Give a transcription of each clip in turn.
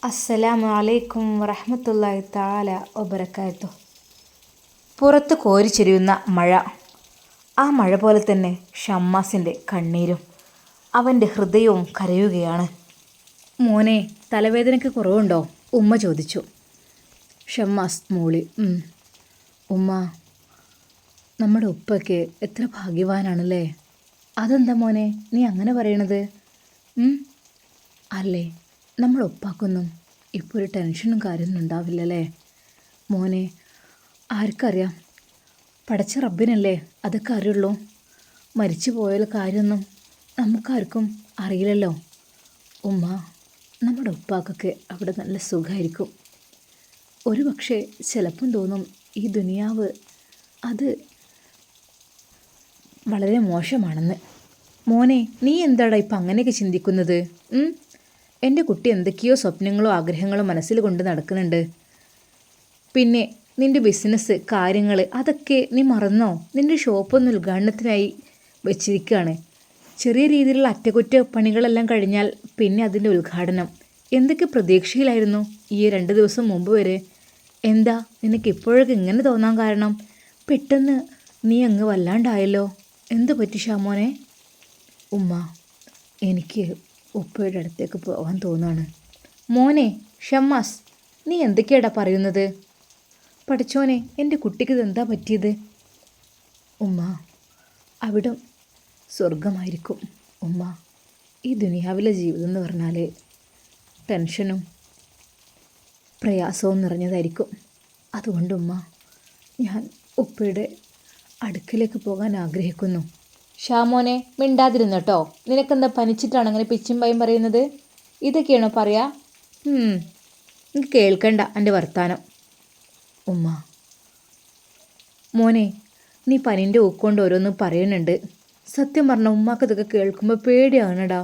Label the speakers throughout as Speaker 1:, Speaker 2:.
Speaker 1: അസ്സലാമു അലൈക്കും വറഹ്മത്തുള്ളാഹി തആല വബറകാതുഹു. പുറത്ത് കോരിച്ചൊരിയുന്ന മഴ. ആ മഴ പോലെ തന്നെ ഷമ്മാസിൻ്റെ കണ്ണീരും. അവൻ്റെ ഹൃദയവും കരയുകയാണ്. മോനെ, തലവേദനയ്ക്ക് കുറവുണ്ടോ? ഉമ്മ ചോദിച്ചു. ഷമ്മാസ് മൂളി. ഉമ്മ, നമ്മുടെ ഉപ്പയ്ക്ക് എത്ര ഭാഗ്യവാനാണല്ലേ. അതെന്താ മോനെ നീ അങ്ങനെ പറയണത്? അല്ലേ, നമ്മൾ ഉപ്പാക്കൊന്നും ഇപ്പോൾ ഒരു ടെൻഷനും കാര്യമൊന്നും ഉണ്ടാവില്ലല്ലേ മോനെ. ആർക്കറിയാം, പടച്ച റബ്ബിനല്ലേ അതൊക്കെ അറിയുള്ളൂ. മരിച്ചു പോയാൽ കാര്യമൊന്നും നമുക്കാർക്കും അറിയില്ലല്ലോ ഉമ്മ. നമ്മുടെ ഉപ്പാക്കൊക്കെ അവിടെ നല്ല സുഖമായിരിക്കും. ഒരു പക്ഷേ ചിലപ്പം തോന്നും ഈ ദുനിയാവ് അത് വളരെ മോശമാണെന്ന്. മോനെ, നീ എന്താടാ ഇപ്പം അങ്ങനെയൊക്കെ ചിന്തിക്കുന്നത്? എൻ്റെ കുട്ടി എന്തൊക്കെയോ സ്വപ്നങ്ങളോ ആഗ്രഹങ്ങളോ മനസ്സിൽ കൊണ്ട് നടക്കുന്നുണ്ട്. പിന്നെ നിൻ്റെ ബിസിനസ് കാര്യങ്ങൾ അതൊക്കെ നീ മറന്നോ? നിൻ്റെ ഷോപ്പൊന്ന് ഉദ്ഘാടനത്തിനായി വെച്ചിരിക്കുകയാണ്. ചെറിയ രീതിയിലുള്ള അറ്റകുറ്റപ്പണികളെല്ലാം കഴിഞ്ഞാൽ പിന്നെ അതിൻ്റെ ഉദ്ഘാടനം. എന്തൊക്കെ പ്രതീക്ഷയിലായിരുന്നു ഈ 2 ദിവസം മുമ്പ് വരെ. എന്താ നിനക്ക് ഇപ്പോഴൊക്കെ ഇങ്ങനെ തോന്നാൻ കാരണം? പെട്ടെന്ന് നീ അങ്ങ് വല്ലാണ്ടായല്ലോ. എന്ത് പറ്റി ഷാമോനെ? ഉമ്മ, എനിക്ക് ഉപ്പയുടെ അടുത്തേക്ക് പോകാൻ തോന്നാണ്. മോനെ ഷമ്മാസ്, നീ എന്തൊക്കെയാടാ പറയുന്നത്? പഠിച്ചോനെ, എൻ്റെ കുട്ടിക്ക് ഇതെന്താ പറ്റിയത്? ഉമ്മ, അവിടം സ്വർഗമായിരിക്കും ഉമ്മ. ഈ ദുനിയാവിലെ ജീവിതം എന്ന് പറഞ്ഞാൽ ടെൻഷനും പ്രയാസവും നിറഞ്ഞതായിരിക്കും. അതുകൊണ്ട് ഉമ്മ, ഞാൻ ഉപ്പയുടെ അടുക്കിലേക്ക് പോകാൻ ആഗ്രഹിക്കുന്നു. ഷാമോനെ, മിണ്ടാതിരുന്നോട്ടോ. നിനക്കെന്താ പനിച്ചിട്ടാണ് അങ്ങനെ പിച്ചും പയും പറയുന്നത്? ഇതൊക്കെയാണോ പറയാ? എനിക്ക് കേൾക്കണ്ട എൻ്റെ വർത്താനം. ഉമ്മ, മോനെ, നീ പനിൻ്റെ ഊക്കൊണ്ട് ഓരോന്ന് പറയുന്നുണ്ട്. സത്യം പറഞ്ഞ ഉമ്മാക്ക് ഇതൊക്കെ കേൾക്കുമ്പോൾ പേടിയാണടാ.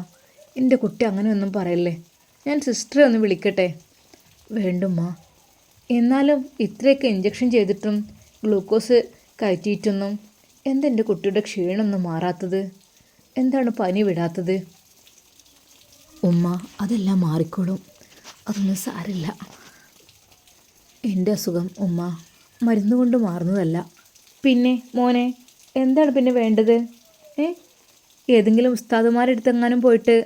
Speaker 1: എൻ്റെ കുട്ടി അങ്ങനെയൊന്നും പറയല്ലേ. ഞാൻ സിസ്റ്ററെ ഒന്ന് വിളിക്കട്ടെ? വേണ്ടുമ്മ. എന്നാലും ഇത്രയൊക്കെ ഇഞ്ചക്ഷൻ ചെയ്തിട്ടും ഗ്ലൂക്കോസ് കയറ്റിയിട്ടൊന്നും എന്തെൻ്റെ കുട്ടിയുടെ ക്ഷീണമൊന്നും മാറാത്തത്? എന്താണ് പനി വിടാത്തത്? ഉമ്മ, അതെല്ലാം മാറിക്കോളും. അതൊന്നും സാരില്ല. എൻ്റെ അസുഖം ഉമ്മ മരുന്ന് കൊണ്ട് മാറുന്നതല്ല. പിന്നെ മോനെ, എന്താണ് പിന്നെ വേണ്ടത്? ഏതെങ്കിലും ഉസ്താദുമാരെടുത്തെങ്ങാനും പോയിട്ട്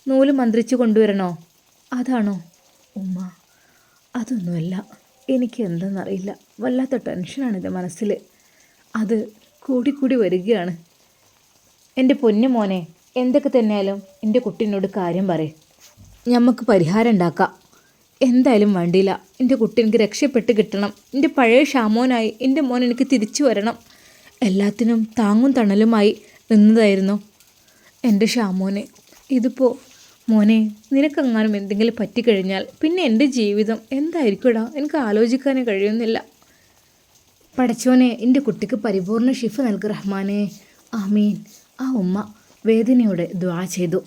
Speaker 1: നൂല് മന്ത്രിച്ച് കൊണ്ടുവരണോ? അതാണോ? ഉമ്മ, അതൊന്നുമല്ല. എനിക്ക് എന്തെന്നറിയില്ല, വല്ലാത്ത ടെൻഷനാണ് എൻ്റെ മനസ്സിൽ. അത് കൂടിക്കൂടി വരികയാണ്. എൻ്റെ പൊന്നു മോനെ, എന്തൊക്കെ തന്നെയാലും എൻ്റെ കുട്ടീനോട് കാര്യം പറയും. നമുക്ക് പരിഹാരം ഉണ്ടാക്കാം. എന്തായാലും വേണ്ടിയില്ല, എൻ്റെ കുട്ടി എനിക്ക് രക്ഷപ്പെട്ട് കിട്ടണം. എൻ്റെ പഴയ ഷാമോനായി എൻ്റെ മോൻ എനിക്ക് തിരിച്ചു വരണം. എല്ലാത്തിനും താങ്ങും തണലുമായി നിന്നതായിരുന്നു എൻ്റെ ഷാമോനെ. ഇതിപ്പോൾ മോനെ, നിനക്കെങ്ങാനും എന്തെങ്കിലും പറ്റിക്കഴിഞ്ഞാൽ പിന്നെ എൻ്റെ ജീവിതം എന്തായിരിക്കുമെടാ? എനിക്ക് ആലോചിക്കാനേ കഴിയുന്നില്ല. പടച്ചോനെ, എൻ്റെ കുട്ടിക്ക് പരിപൂർണ ഷിഫ നൽകു റഹ്മാനെ, ആമീൻ. ആ ഉമ്മ വേദനയോടെ ദുആ ചെയ്തു.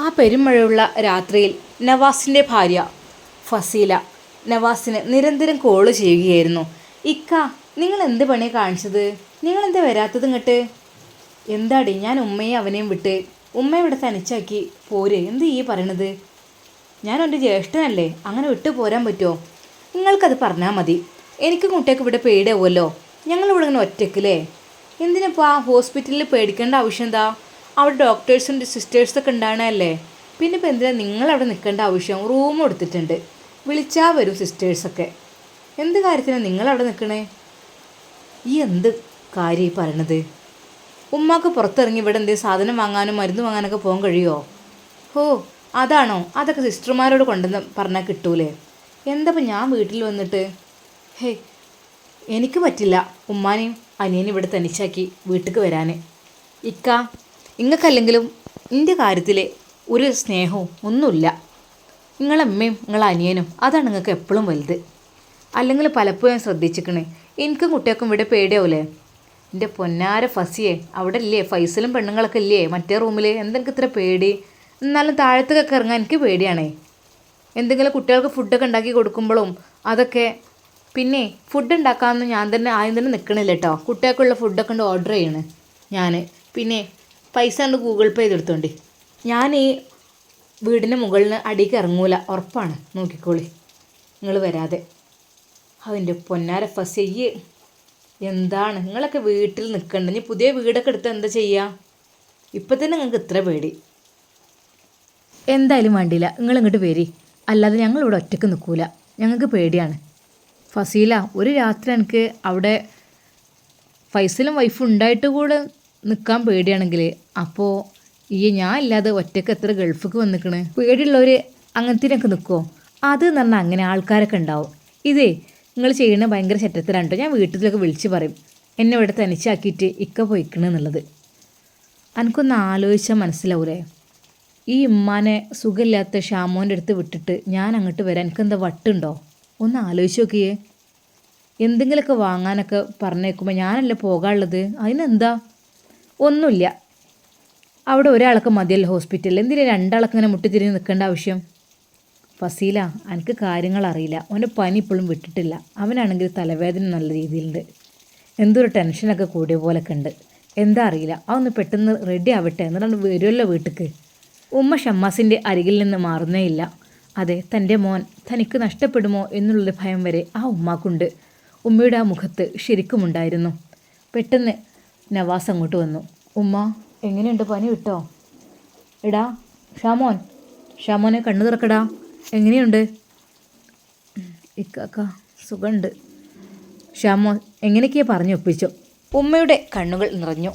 Speaker 1: ആ പെരുമഴയുള്ള രാത്രിയിൽ നവാസിൻ്റെ ഭാര്യ ഫസീല നവാസിന് നിരന്തരം കോള് ചെയ്യുകയായിരുന്നു. ഇക്ക, നിങ്ങൾ എന്ത് പണിയാണ് കാണിച്ചത്? നിങ്ങളെന്താ വരാത്തത് ഇങ്ങോട്ട്? എന്താടി, ഞാൻ ഉമ്മയും അവനെയും വിട്ട് ഉമ്മയെ ഇവിടെ തനിച്ചാക്കി പോര്. എന്ത് ഈ പറയണത്? ഞാൻ എൻ്റെ ജ്യേഷ്ഠനല്ലേ, അങ്ങനെ വിട്ടു പോരാൻ പറ്റുമോ? നിങ്ങൾക്കത് പറഞ്ഞാൽ മതി. എനിക്കും കുട്ടിയൊക്കെ ഇവിടെ പേടിയാവുമല്ലോ. ഞങ്ങളിവിടെ ഇങ്ങനെ ഒറ്റയ്ക്കല്ലേ. എന്തിനിപ്പോൾ ആ ഹോസ്പിറ്റലിൽ പേടിക്കേണ്ട ആവശ്യം എന്താ? അവിടെ ഡോക്ടേഴ്സും സിസ്റ്റേഴ്സൊക്കെ ഉണ്ടാകണമല്ലേ. പിന്നെ ഇപ്പോൾ എന്തിനാണ് നിങ്ങളവിടെ നിൽക്കേണ്ട ആവശ്യം? റൂം കൊടുത്തിട്ടുണ്ട്, വിളിച്ചാൽ വരും സിസ്റ്റേഴ്സൊക്കെ. എന്ത് കാര്യത്തിനാണ് നിങ്ങളവിടെ നിൽക്കണേ? ഈ എന്ത് കാര്യം ഈ പറയണത്? ഉമ്മാക്ക് പുറത്തിറങ്ങി ഇവിടെ എന്തെങ്കിലും സാധനം വാങ്ങാനും മരുന്ന് വാങ്ങാനൊക്കെ പോകാൻ കഴിയുമോ? അതാണോ? അതൊക്കെ സിസ്റ്റർമാരോട് കൊണ്ടുവന്ന് പറഞ്ഞാൽ കിട്ടൂലേ? എന്താ ഞാൻ വീട്ടിൽ വന്നിട്ട്? എനിക്ക് പറ്റില്ല ഉമ്മാനെയും അനിയനെയും ഇവിടെ തനിച്ചാക്കി വീട്ടിലേക്ക് വരാൻ. ഇക്ക, ഇങ്ങക്കല്ലെങ്കിലും എൻ്റെ കാര്യത്തിൽ ഒരു സ്നേഹവും ഒന്നുമില്ല. നിങ്ങളമ്മയും നിങ്ങളെ അനിയനും അതാണ് നിങ്ങൾക്ക് എപ്പോഴും വലുത്. അല്ലെങ്കിൽ പലപ്പോഴും ഞാൻ ശ്രദ്ധിച്ചിരിക്കണേ, എനിക്കും കുട്ടികൾക്കും ഇവിടെ പേടിയാവൂലേ? എൻ്റെ പൊന്നാര ഫസിയെ, അവിടെ ഇല്ലേ ഫൈസലും പെണ്ണുങ്ങളൊക്കെ ഇല്ലേ മറ്റേ റൂമിൽ? എന്തെനിക്ക് ഇത്ര പേടി? എന്നാലും താഴത്തേക്കൊക്കെ ഇറങ്ങാൻ എനിക്ക് പേടിയാണേ. എന്തെങ്കിലും കുട്ടികൾക്ക് ഫുഡൊക്കെ ഉണ്ടാക്കി കൊടുക്കുമ്പോഴും അതൊക്കെ. പിന്നെ ഫുഡ് ഉണ്ടാക്കാമെന്ന് ഞാൻ തന്നെ ആദ്യം തന്നെ നിൽക്കണില്ല കേട്ടോ. കുട്ടികൾക്കുള്ള ഫുഡൊക്കെ ഉണ്ട് ഓർഡർ ചെയ്യണേ ഞാൻ. പിന്നെ പൈസ ഉണ്ട് ഗൂഗിൾ പേ ചെയ്തെടുത്തോണ്ട്. ഞാൻ ഈ വീടിൻ്റെ മുകളിൽ നിന്ന് അടിക്ക് ഇറങ്ങൂല, ഉറപ്പാണ്. നോക്കിക്കോളി നിങ്ങൾ വരാതെ. അതിൻ്റെ പൊന്നാര ഫസിയ്, എന്താണ് നിങ്ങളൊക്കെ വീട്ടിൽ നിൽക്കണ്ട? ഇനി പുതിയ വീടൊക്കെ എടുത്ത് എന്താ ചെയ്യുക? ഇപ്പം തന്നെ നിങ്ങൾക്ക് ഇത്ര പേടി. എന്തായാലും വേണ്ടിയില്ല, നിങ്ങളിങ്ങോട്ട് വരി, അല്ലാതെ ഞങ്ങളിവിടെ ഒറ്റയ്ക്ക് നിൽക്കൂല, ഞങ്ങൾക്ക് പേടിയാണ്. ഫസീല, ഒരു രാത്രി എനിക്ക് അവിടെ ഫൈസലും വൈഫും ഉണ്ടായിട്ട് കൂടെ നിൽക്കാൻ പേടിയാണെങ്കിൽ അപ്പോൾ ഞാൻ ഇല്ലാതെ ഒറ്റയ്ക്ക് എത്ര ഗൾഫിക്ക് വന്നിക്കണ്? പേടിയുള്ളവർ അങ്ങനത്തേനൊക്കെ നിൽക്കുമോ? അത് എന്ന് പറഞ്ഞാൽ അങ്ങനെ ആൾക്കാരൊക്കെ ഉണ്ടാവും. ഇതേ നിങ്ങൾ ചെയ്യുന്ന ഭയങ്കര ശറ്റത്തിലാണ് കേട്ടോ. ഞാൻ വീട്ടിലൊക്കെ വിളിച്ച് പറയും എന്നെ ഇവിടെ തനിച്ചാക്കിയിട്ട് ഇക്ക പോയിക്കണെന്നുള്ളത്. എനിക്കൊന്ന് ആലോചിച്ചാൽ മനസ്സിലാവൂലേ? ഈ ഉമ്മാനെ സുഖമില്ലാത്ത ഷാമോൻ്റെ അടുത്ത് വിട്ടിട്ട് ഞാൻ അങ്ങോട്ട് വരാൻ എനിക്കെന്താ വട്ടുണ്ടോ? ഒന്ന് ആലോചിച്ച് നോക്കിയേ. എന്തെങ്കിലുമൊക്കെ വാങ്ങാനൊക്കെ പറഞ്ഞേക്കുമ്പോൾ ഞാനല്ലേ പോകാനുള്ളത്, അതിനെന്താ? ഒന്നുമില്ല, അവിടെ ഒരാൾക്ക് മതിയല്ലോ ഹോസ്പിറ്റലിൽ, എന്തിനാ രണ്ടാൾക്ക് ഇങ്ങനെ മുട്ടിത്തിരിഞ്ഞ് നിൽക്കേണ്ട ആവശ്യം? ഫസീല, എനിക്ക് കാര്യങ്ങൾ അറിയില്ല. അവൻ്റെ പനി ഇപ്പോഴും വിട്ടിട്ടില്ല. അവനാണെങ്കിൽ തലവേദന നല്ല രീതിയിലുണ്ട്, എന്തൊരു ടെൻഷനൊക്കെ കൂടിയ പോലൊക്കെ ഉണ്ട്. എന്താ അറിയില്ല, അതൊന്ന് പെട്ടെന്ന് റെഡി ആവട്ടെ, എന്നിട്ട് വരുമല്ലോ വീട്ടിക്ക്. ഉമ്മ ഷമ്മാസിൻ്റെ അരികിൽ നിന്ന് മാറുന്നേയില്ല. അതെ, തൻ്റെ മോൻ തനിക്ക് നഷ്ടപ്പെടുമോ എന്നുള്ളൊരു ഭയം വരെ ആ ഉമ്മാക്കുണ്ട്. ഉമ്മയുടെ ആ മുഖത്ത് ശരിക്കുമുണ്ടായിരുന്നു. പെട്ടെന്ന് നവാസ് അങ്ങോട്ട് വന്നു. ഉമ്മ, എങ്ങനെയുണ്ട്? പനി വിട്ടോ? എടാ ഷാമോനെ കണ്ണു തുറക്കടാ, എങ്ങനെയുണ്ട്? ഇക്കാക്ക സുഖമുണ്ട്. ഷാമോൻ എങ്ങനെയൊക്കെയാണ് പറഞ്ഞു ഒപ്പിച്ചു. ഉമ്മയുടെ കണ്ണുകൾ നിറഞ്ഞു.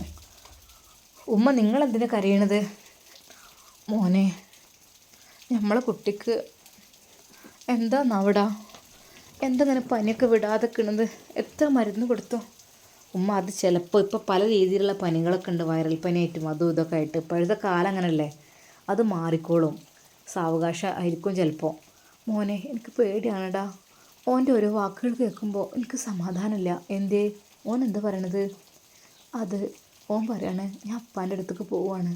Speaker 1: ഉമ്മ, നിങ്ങളെന്തിനാ കരയണത്? മോനെ, നമ്മളെ കുട്ടിക്ക് എന്താന്നാവിടാ, എന്തെങ്ങനെ പനിയൊക്കെ വിടാതെ കിണത്? എത്ര മരുന്ന് കൊടുത്തു? ഉമ്മ, അത് ചിലപ്പോൾ ഇപ്പോൾ പല രീതിയിലുള്ള പനികളൊക്കെ ഉണ്ട്, വൈറൽ പനിയായിട്ടും അതും ഇതൊക്കെ ആയിട്ട്. ഇപ്പോഴത്തെ കാലം അങ്ങനല്ലേ, അത് മാറിക്കോളും, സാവകാശം ആയിരിക്കും ചിലപ്പോൾ. മോനെ, എനിക്ക് പേടിയാണെടാ. ഓൻ്റെ ഓരോ വാക്കുകൾ കേൾക്കുമ്പോൾ എനിക്ക് സമാധാനമില്ല. എന്തേ? ഓൻ എന്താ പറയണത്? അത് ഓൻ പറയാണ്, ഞാൻ ഉപ്പാൻ്റെ അടുത്തേക്ക് പോവുകയാണ്.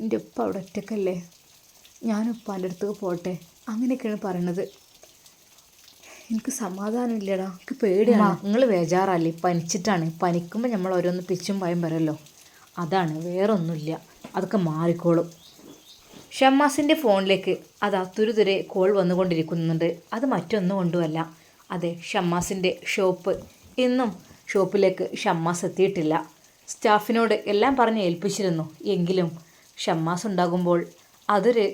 Speaker 1: എൻ്റെ ഉപ്പ അവിടെ ഒറ്റക്കല്ലേ, ഞാൻ ഉപ്പാൻ്റെ അടുത്തേക്ക് പോട്ടെ, അങ്ങനെയൊക്കെയാണ് പറയണത്. എനിക്ക് സമാധാനമില്ലടാ, എനിക്ക് പേടിയാണ്. നിങ്ങൾ ബേജാറല്ലേ, പനിച്ചിട്ടാണ്. പനിക്കുമ്പോൾ നമ്മൾ ഓരോന്ന് പിച്ചും ഭയം വരല്ലോ, അതാണ്, വേറൊന്നുമില്ല, അതൊക്കെ മാറിക്കോളും. ഷമ്മാസിൻ്റെ ഫോണിലേക്ക് അതാ തുരുതുരെ കോൾ വന്നുകൊണ്ടിരിക്കുന്നുണ്ട്. അത് മറ്റൊന്നും കൊണ്ടുമല്ല, അതെ, ഷമ്മാസിൻ്റെ ഷോപ്പ്. ഇന്നും ഷോപ്പിലേക്ക് ഷമ്മാസ് എത്തിയിട്ടില്ല. സ്റ്റാഫിനോട് എല്ലാം പറഞ്ഞ് ഏൽപ്പിച്ചിരുന്നു. എങ്കിലും ഷമ്മാസ് ഉണ്ടാകുമ്പോൾ അതൊരു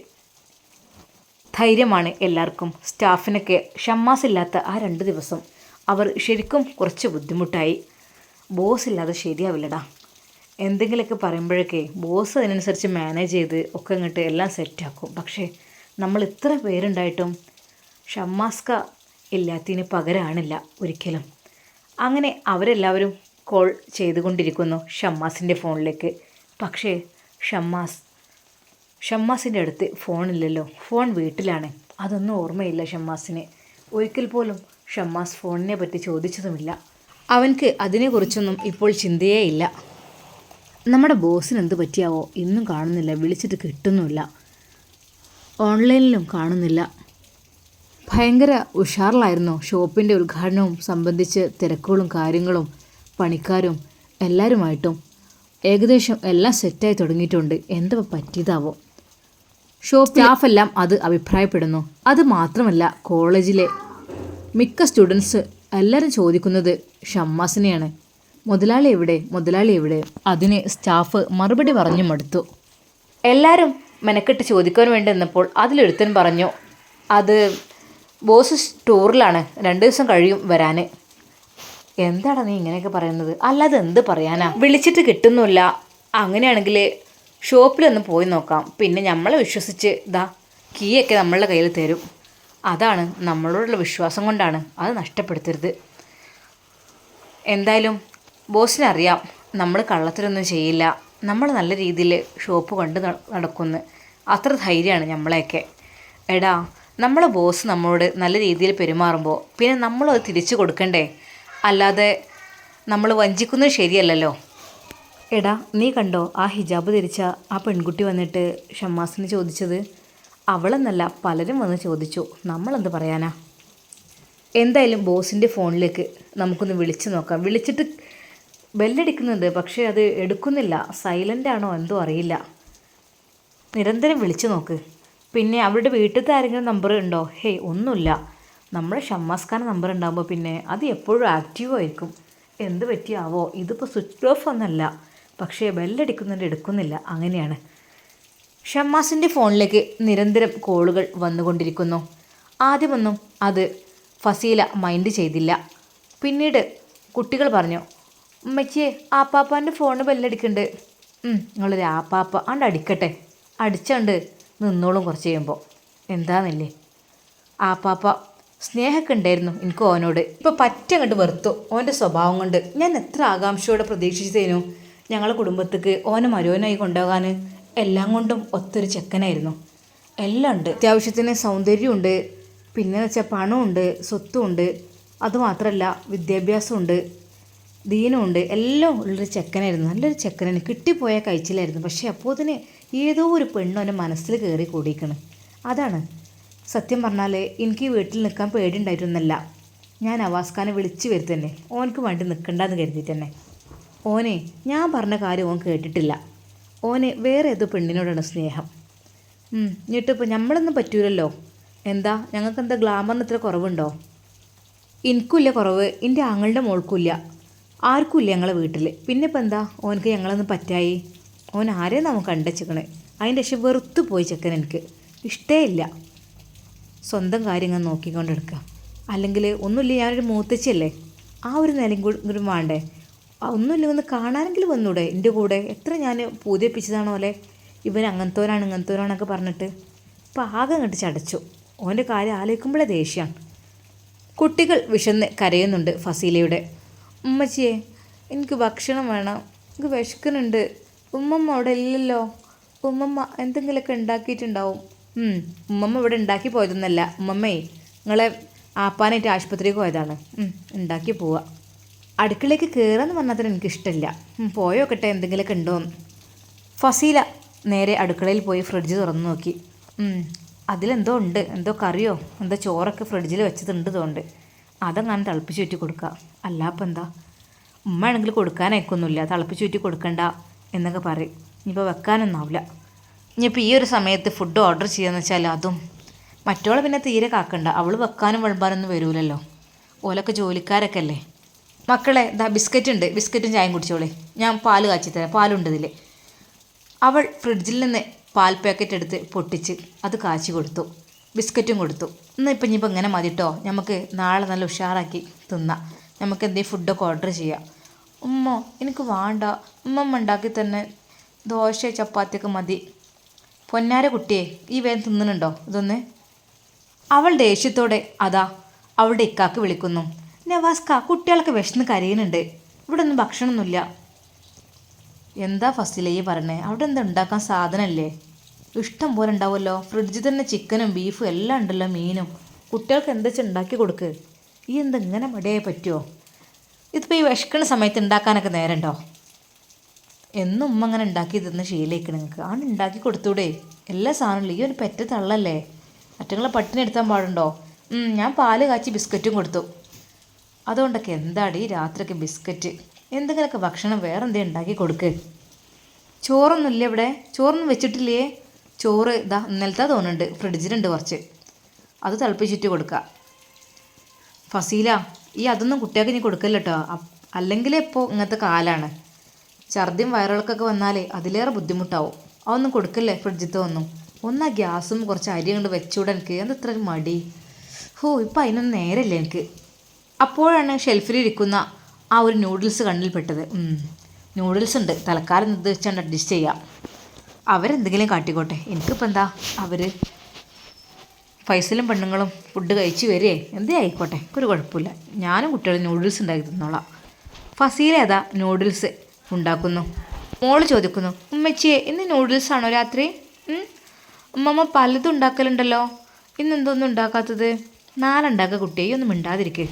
Speaker 1: ധൈര്യമാണ് എല്ലാവർക്കും. സ്റ്റാഫിനൊക്കെ ഷമ്മാസ് ഇല്ലാത്ത ആ 2 ദിവസം അവർ ശരിക്കും കുറച്ച് ബുദ്ധിമുട്ടായി. ബോസ് ഇല്ലാതെ ശരിയാവില്ലടാ. എന്തെങ്കിലുമൊക്കെ പറയുമ്പോഴൊക്കെ ബോസ് അതിനനുസരിച്ച് മാനേജ് ചെയ്ത് ഒക്കെ ഇങ്ങോട്ട് എല്ലാം സെറ്റാക്കും. പക്ഷേ നമ്മൾ ഇത്ര പേരുണ്ടായിട്ടും ഷമ്മാസ്ക ഇല്ലാത്തതിന് പകരമാണില്ല ഒരിക്കലും. അങ്ങനെ അവരെല്ലാവരും കോൾ ചെയ്തുകൊണ്ടിരിക്കുന്നു ഷമ്മാസിൻ്റെ ഫോണിലേക്ക്. പക്ഷേ ഷമ്മാസിൻ്റെ അടുത്ത് ഫോണില്ലല്ലോ, ഫോൺ വീട്ടിലാണ്. അതൊന്നും ഓർമ്മയില്ല ഷമ്മാസിന്. ഒരിക്കൽ പോലും ഷമ്മാസ് ഫോണിനെ പറ്റി ചോദിച്ചതുമില്ല. അവൻക്ക് അതിനെക്കുറിച്ചൊന്നും ഇപ്പോൾ ചിന്തയേ ഇല്ല. നമ്മുടെ ബോസിന് എന്ത് പറ്റിയാവോ, ഇന്നും കാണുന്നില്ല, വിളിച്ചിട്ട് കിട്ടുന്നുമില്ല, ഓൺലൈനിലും കാണുന്നില്ല. ഭയങ്കര ഉഷാറിലായിരുന്നു ഷോപ്പിൻ്റെ ഉദ്ഘാടനവും സംബന്ധിച്ച് തിരക്കുകളും കാര്യങ്ങളും പണിക്കാരും എല്ലാവരുമായിട്ടും. ഏകദേശം എല്ലാം സെറ്റായി തുടങ്ങിയിട്ടുണ്ട്. എന്താ പറ്റിയതാവോ? ഷോപ്പ് സ്റ്റാഫെല്ലാം അത് അഭിപ്രായപ്പെടുന്നു. അത് മാത്രമല്ല, കോളേജിലെ മിക്ക സ്റ്റുഡൻസ് എല്ലാവരും ചോദിക്കുന്നത് ഷമ്മാസിനെയാണ്. മുതലാളി എവിടെ? അതിന് സ്റ്റാഫ് മറുപടി പറഞ്ഞു മടുത്തു. എല്ലാവരും മെനക്കെട്ട് ചോദിക്കാൻ വേണ്ടി വന്നപ്പോൾ അതിലൊരുത്തൻ പറഞ്ഞു, അത് ബോസ് ടൂറിലാണ്, 2 ദിവസം കഴിയും വരാൻ. എന്താടാ നീ ഇങ്ങനെയൊക്കെ പറയുന്നത്? അല്ലാതെ എന്ത് പറയാനാ, വിളിച്ചിട്ട് കിട്ടുന്നില്ല. അങ്ങനെയാണെങ്കിൽ ഷോപ്പിലൊന്ന് പോയി നോക്കാം, പിന്നെ നമ്മളെ വിശ്വസിച്ച് കീയൊക്കെ നമ്മളുടെ കയ്യിൽ തരും. അതാണ് നമ്മളോടുള്ള വിശ്വാസം കൊണ്ടാണ്, അത് നഷ്ടപ്പെടുത്തരുത്. എന്തായാലും ബോസിനറിയാം നമ്മൾ കള്ളത്തിലൊന്നും ചെയ്യില്ല, നമ്മൾ നല്ല രീതിയിൽ ഷോപ്പ് കൊണ്ട് നടക്കുന്നു, അത്ര ധൈര്യമാണ് നമ്മളെയൊക്കെ. എടാ, നമ്മളെ ബോസ് നമ്മളോട് നല്ല രീതിയിൽ പെരുമാറുമ്പോൾ പിന്നെ നമ്മളത് തിരിച്ചു കൊടുക്കണ്ടേ, അല്ലാതെ നമ്മൾ വഞ്ചിക്കുന്നത് ശരിയല്ലല്ലോ. എടാ, നീ കണ്ടോ ആ ഹിജാബ് ധരിച്ച ആ പെൺകുട്ടി വന്നിട്ട് ഷമ്മാസിന് ചോദിച്ചത്? അവളെന്നല്ല, പലരും വന്ന് ചോദിച്ചു, നമ്മളെന്ത് പറയാനാ? എന്തായാലും ബോസിൻ്റെ ഫോണിലേക്ക് നമുക്കൊന്ന് വിളിച്ചു നോക്കാം. വിളിച്ചിട്ട് ബെല്ലടിക്കുന്നുണ്ട്, പക്ഷേ അത് എടുക്കുന്നില്ല, സൈലൻ്റ് ആണോ എന്തോ അറിയില്ല. നിരന്തരം വിളിച്ചു നോക്ക്. പിന്നെ അവരുടെ വീട്ടിലത്തെ ആരെങ്കിലും നമ്പർ ഉണ്ടോ? ഹേയ് ഒന്നുമില്ല. നമ്മുടെ ഷമ്മാസ് ഖാൻ നമ്പർ ഉണ്ടാകുമ്പോൾ പിന്നെ അത് എപ്പോഴും ആക്റ്റീവായിരിക്കും. എന്ത് പറ്റിയാവോ? ഇതിപ്പോൾ സ്വിച്ച് ഓഫ് ഒന്നല്ല, പക്ഷേ ബെല്ലടിക്കുന്നുണ്ട്, എടുക്കുന്നില്ല. അങ്ങനെയാണ്. ഷമ്മാസിൻ്റെ ഫോണിലേക്ക് നിരന്തരം കോളുകൾ വന്നുകൊണ്ടിരിക്കുന്നു. ആദ്യമൊന്നും അത് ഫസീല മൈൻഡ് ചെയ്തില്ല. പിന്നീട് കുട്ടികൾ പറഞ്ഞു, ഉമ്മച്ചിയെ ആപ്പാപ്പാൻ്റെ ഫോണ് ബെല്ലടിക്കുന്നുണ്ട്. നിങ്ങളൊരു ആപ്പാപ്പ ആണ്ട് അടിക്കട്ടെ, അടിച്ചണ്ട് നിന്നോളും കുറച്ച് ചെയ്യുമ്പോൾ. എന്താണെന്നില്ലേ ആപ്പാപ്പ സ്നേഹമൊക്കെ ഉണ്ടായിരുന്നു എനിക്ക് ഓനോട്. ഇപ്പോൾ പറ്റ അങ്ങോട്ട് വെറുത്തു ഓൻ്റെ സ്വഭാവം കൊണ്ട്. ഞാൻ എത്ര ആകാംക്ഷയോടെ പ്രതീക്ഷിച്ചതേനു ഞങ്ങളെ കുടുംബത്തേക്ക് ഓനെ മരുവനായി കൊണ്ടുപോകാൻ. എല്ലാം കൊണ്ടും ഒത്തൊരു ചെക്കനായിരുന്നു. എല്ലാം ഉണ്ട്, അത്യാവശ്യത്തിന് സൗന്ദര്യമുണ്ട്, പിന്നെ വെച്ചാൽ പണമുണ്ട്, സ്വത്തുമുണ്ട്, അതുമാത്രമല്ല വിദ്യാഭ്യാസമുണ്ട്, ദീനമുണ്ട്, എല്ലാം ഉള്ളൊരു ചെക്കനായിരുന്നു. നല്ലൊരു ചെക്കനാണ്, കിട്ടിപ്പോയാൽ കഴിച്ചില്ലായിരുന്നു. പക്ഷേ അപ്പോൾ തന്നെ ഏതോ ഒരു പെണ്ണു എൻ്റെ മനസ്സിൽ കയറി കൂടിയിരിക്കണം. അതാണ് സത്യം പറഞ്ഞാൽ എനിക്ക് വീട്ടിൽ നിൽക്കാൻ പേടിയുണ്ടായിരുന്നല്ല. ഞാൻ അവാസ് ഖാനെ വിളിച്ചു വരുത്തന്നെ ഓനക്ക് വേണ്ടി നിൽക്കണ്ടെന്ന് കരുതി തന്നെ. ഓനെ ഞാൻ പറഞ്ഞ കാര്യം ഓൻ കേട്ടിട്ടില്ല. ഓന് വേറെ ഏതോ പെണ്ണിനോടാണ് സ്നേഹം. എന്നിട്ടിപ്പോൾ നമ്മളൊന്നും പറ്റൂലല്ലോ. എന്താ ഞങ്ങൾക്ക് എന്താ ഗ്ലാമറിന് ഇത്ര കുറവുണ്ടോ? എനിക്കില്ല കുറവ്, എൻ്റെ ആങ്ങളുടെ മോൾക്കുമില്ല, ആർക്കുമില്ല ഞങ്ങളെ വീട്ടിൽ. പിന്നെ ഇപ്പം എന്താ ഓനക്ക് ഞങ്ങളൊന്നും പറ്റായി? ഓൻ ആരെയും നമുക്ക് കണ്ടുവെച്ചിക്കണേ. അതിൻ്റെ ശേഷം വെറുത്ത് പോയി ചെക്കൻ. എനിക്ക് ഇഷ്ടേ ഇല്ല. സ്വന്തം കാര്യങ്ങൾ നോക്കിക്കൊണ്ടെടുക്കുക. അല്ലെങ്കിൽ ഒന്നുമില്ല, ഞാനൊരു മൂത്തച്ചല്ലേ, ആ ഒരു നിലയും കൂടി വേണ്ടേ? ഒന്നുമില്ല, ഒന്ന് കാണാനെങ്കിലും വന്നൂടെ എൻ്റെ കൂടെ? എത്ര ഞാൻ പൂതിപ്പിച്ചതാണോ അല്ലേ ഇവൻ ഇങ്ങനത്തോരാണൊക്കെ പറഞ്ഞിട്ട്. ഇപ്പം ആകെ അങ്ങോട്ട് ചടച്ചു. ഓൻ്റെ കാര്യം ആലോചിക്കുമ്പോഴേ ദേഷ്യമാണ്. കുട്ടികൾ വിശന്ന് കരയുന്നുണ്ട് ഫസീലയുടെ. ഉമ്മച്ചിയെ എനിക്ക് ഭക്ഷണം വേണം, എനിക്ക് വിശക്കുന്നുണ്ട്. ഉമ്മമ്മ അവിടെ ഇല്ലല്ലോ, ഉമ്മമ്മ എന്തെങ്കിലുമൊക്കെ ഉണ്ടാക്കിയിട്ടുണ്ടാവും. ഉമ്മമ്മ ഇവിടെ ഉണ്ടാക്കി പോയതൊന്നല്ല, ഉമ്മമ്മേ നിങ്ങളെ ആപ്പാനായിട്ട് ആശുപത്രിക്ക് പോയതാണ്. ഉണ്ടാക്കി പോവുക. അടുക്കളയ്ക്ക് കയറാമെന്ന് പറഞ്ഞാൽ തന്നെ എനിക്കിഷ്ടമില്ല. പോയോക്കട്ടെ എന്തെങ്കിലുമൊക്കെ ഉണ്ടോയെന്ന്. ഫസീല നേരെ അടുക്കളയിൽ പോയി ഫ്രിഡ്ജ് തുറന്നു നോക്കി. അതിലെന്തോ ഉണ്ട്, എന്തോ കറിയോ എന്തോ ചോറൊക്കെ ഫ്രിഡ്ജിൽ വെച്ചതുണ്ട് തോണ്ട്. അതങ്ങനെ തിളപ്പിച്ച് ചുറ്റി കൊടുക്കുക. അല്ലാപ്പം എന്താ? ഉമ്മ ആണെങ്കിൽ കൊടുക്കാനയക്കൊന്നുമില്ല, തിളപ്പിച്ച് ചുറ്റി കൊടുക്കണ്ട എന്നൊക്കെ പറയും. ഇനിയിപ്പോൾ വെക്കാനൊന്നാവില്ല. ഇനിയിപ്പോൾ ഈ ഒരു സമയത്ത് ഫുഡ് ഓർഡർ ചെയ്യാന്ന് വെച്ചാൽ അതും മറ്റോളെ പിന്നെ തീരെ കാക്കണ്ട. അവൾ വെക്കാനും വിളമ്പാനൊന്നും വരൂലല്ലോ, ഓലൊക്കെ ജോലിക്കാരൊക്കെ അല്ലേ. മക്കളെ ഇതാ ബിസ്ക്കറ്റ് ഉണ്ട്, ബിസ്ക്കറ്റും ചായയും കുടിച്ചോളെ, ഞാൻ പാല് കാച്ചിത്തരാം, പാലുണ്ട് ഇതിൽ. അവൾ ഫ്രിഡ്ജിൽ നിന്ന് പാൽ പാക്കറ്റ് എടുത്ത് പൊട്ടിച്ച് അത് കാച്ചി കൊടുത്തു, ബിസ്ക്കറ്റും കൊടുത്തു. ഇപ്പം ഇനിയിപ്പോൾ ഇങ്ങനെ മതി കേട്ടോ, നമുക്ക് നാളെ നല്ല ഉഷാറാക്കി തിന്നാം, നമുക്ക് എന്തെങ്കിലും ഫുഡൊക്കെ ഓർഡർ ചെയ്യാം. ഉമ്മ എനിക്ക് വേണ്ട, ഉമ്മമ്മ ഉണ്ടാക്കി തന്നെ ദോശ ചപ്പാത്തിയൊക്കെ മതി. പൊന്നാര കുട്ടിയെ ഈ വേഗം തിന്നുന്നുണ്ടോ ഇതൊന്ന്? അവൾ ദേഷ്യത്തോടെ അതാ അവളുടെ ഇക്കാക്ക് വിളിക്കുന്നു. നവാസ്ക കുട്ടികളൊക്കെ വിശന്ന് കരയുന്നുണ്ട്, ഇവിടെ ഒന്നും ഭക്ഷണമൊന്നുമില്ല. എന്താ ഫസ്റ്റിലേ ഈ പറഞ്ഞേ? അവിടെ എന്താ ഉണ്ടാക്കാൻ സാധനമല്ലേ? ഇഷ്ടം പോലെ ഉണ്ടാവുമല്ലോ, ഫ്രിഡ്ജിൽ തന്നെ ചിക്കനും ബീഫും എല്ലാം ഉണ്ടല്ലോ, മീനും. കുട്ടികൾക്ക് എന്താ വെച്ചാൽ ഉണ്ടാക്കി കൊടുക്ക്. ഈ എന്താ ഇങ്ങനെ മടിയായി പറ്റുമോ? ഇതിപ്പോൾ ഈ വിശക്കണ സമയത്ത് ഉണ്ടാക്കാനൊക്കെ നേരമുണ്ടോ? എന്നും ഉമ്മ അങ്ങനെ ഉണ്ടാക്കി തിന്ന് ശീലിക്കണം. നിങ്ങൾക്ക് ആണ് ഉണ്ടാക്കി കൊടുത്തൂടെ? എല്ലാ സാധനമില്ല, ഈ ഒരു പെറ്റ തള്ളല്ലേ, മറ്റുങ്ങളെ പട്ടിണി എടുത്താൻ പാടുണ്ടോ? ഞാൻ പാല് കാച്ചി ബിസ്ക്കറ്റും കൊടുത്തു. അതുകൊണ്ടൊക്കെ എന്താടി രാത്രിയൊക്കെ ബിസ്ക്കറ്റ്? എന്തെങ്കിലുമൊക്കെ ഭക്ഷണം വേറെ എന്തെങ്കിലും ഉണ്ടാക്കി കൊടുക്ക്. ചോറൊന്നുമില്ല ഇവിടെ, ചോറൊന്നും വെച്ചിട്ടില്ലേ? ചോറ് ഇതാ ഇന്നലത്തെ തോന്നുന്നുണ്ട്, ഫ്രിഡ്ജിലുണ്ട് കുറച്ച്, അത് തിളപ്പിച്ചിട്ട് കൊടുക്കുക. ഫസീല ഈ അതൊന്നും കുട്ടികൾക്ക് ഇനി കൊടുക്കല്ലോ കേട്ടോ, അല്ലെങ്കിൽ ഇപ്പോൾ ഇങ്ങനത്തെ കാലാണ്, ഛർദിയും വയറിളക്കൊക്കെ വന്നാലേ അതിലേറെ ബുദ്ധിമുട്ടാവും. അതൊന്നും കൊടുക്കല്ലേ ഫ്രിഡ്ജിലത്തെ ഒന്നും. ഒന്നാ ഗ്യാസും കുറച്ച് അരി കൊണ്ട് വെച്ചുകൂടെ എനിക്ക്? എന്തത്ര മടി. ഇപ്പം അതിനൊന്നും നേരമില്ല എനിക്ക്. അപ്പോഴാണ് ഷെൽഫിലിരിക്കുന്ന ആ ഒരു നൂഡിൽസ് കണ്ണിൽപ്പെട്ടത്. നൂഡിൽസ് ഉണ്ട്, തൽക്കാലം ഇത് വെച്ചാണ്ട് അഡ്ജസ്റ്റ് ചെയ്യാം, അവരെന്തെങ്കിലും കാട്ടിക്കോട്ടെ, എനിക്കിപ്പോൾ എന്താ. അവർ ഫൈസലും പെണ്ണുങ്ങളും ഫുഡ് കഴിച്ച് വരേ എന്തേ ആയിക്കോട്ടെ, ഒരു കുഴപ്പമില്ല, ഞാനും കുട്ടികളും നൂഡിൽസ് ഉണ്ടാക്കി തന്നോളാം. ഫസീല അതാ നൂഡിൽസ് ഉണ്ടാക്കുന്നു. മോള് ചോദിക്കുന്നു, ഉമ്മച്ചിയെ ഇന്ന് നൂഡിൽസാണോ രാത്രി? ഉമ്മമ്മ പലതും ഉണ്ടാക്കലുണ്ടല്ലോ, ഇന്നെന്തൊന്നും ഉണ്ടാക്കാത്തത്? നാലുണ്ടാക്കുക കുട്ടിയെ, ഒന്നും മിണ്ടാതിരിക്കേ.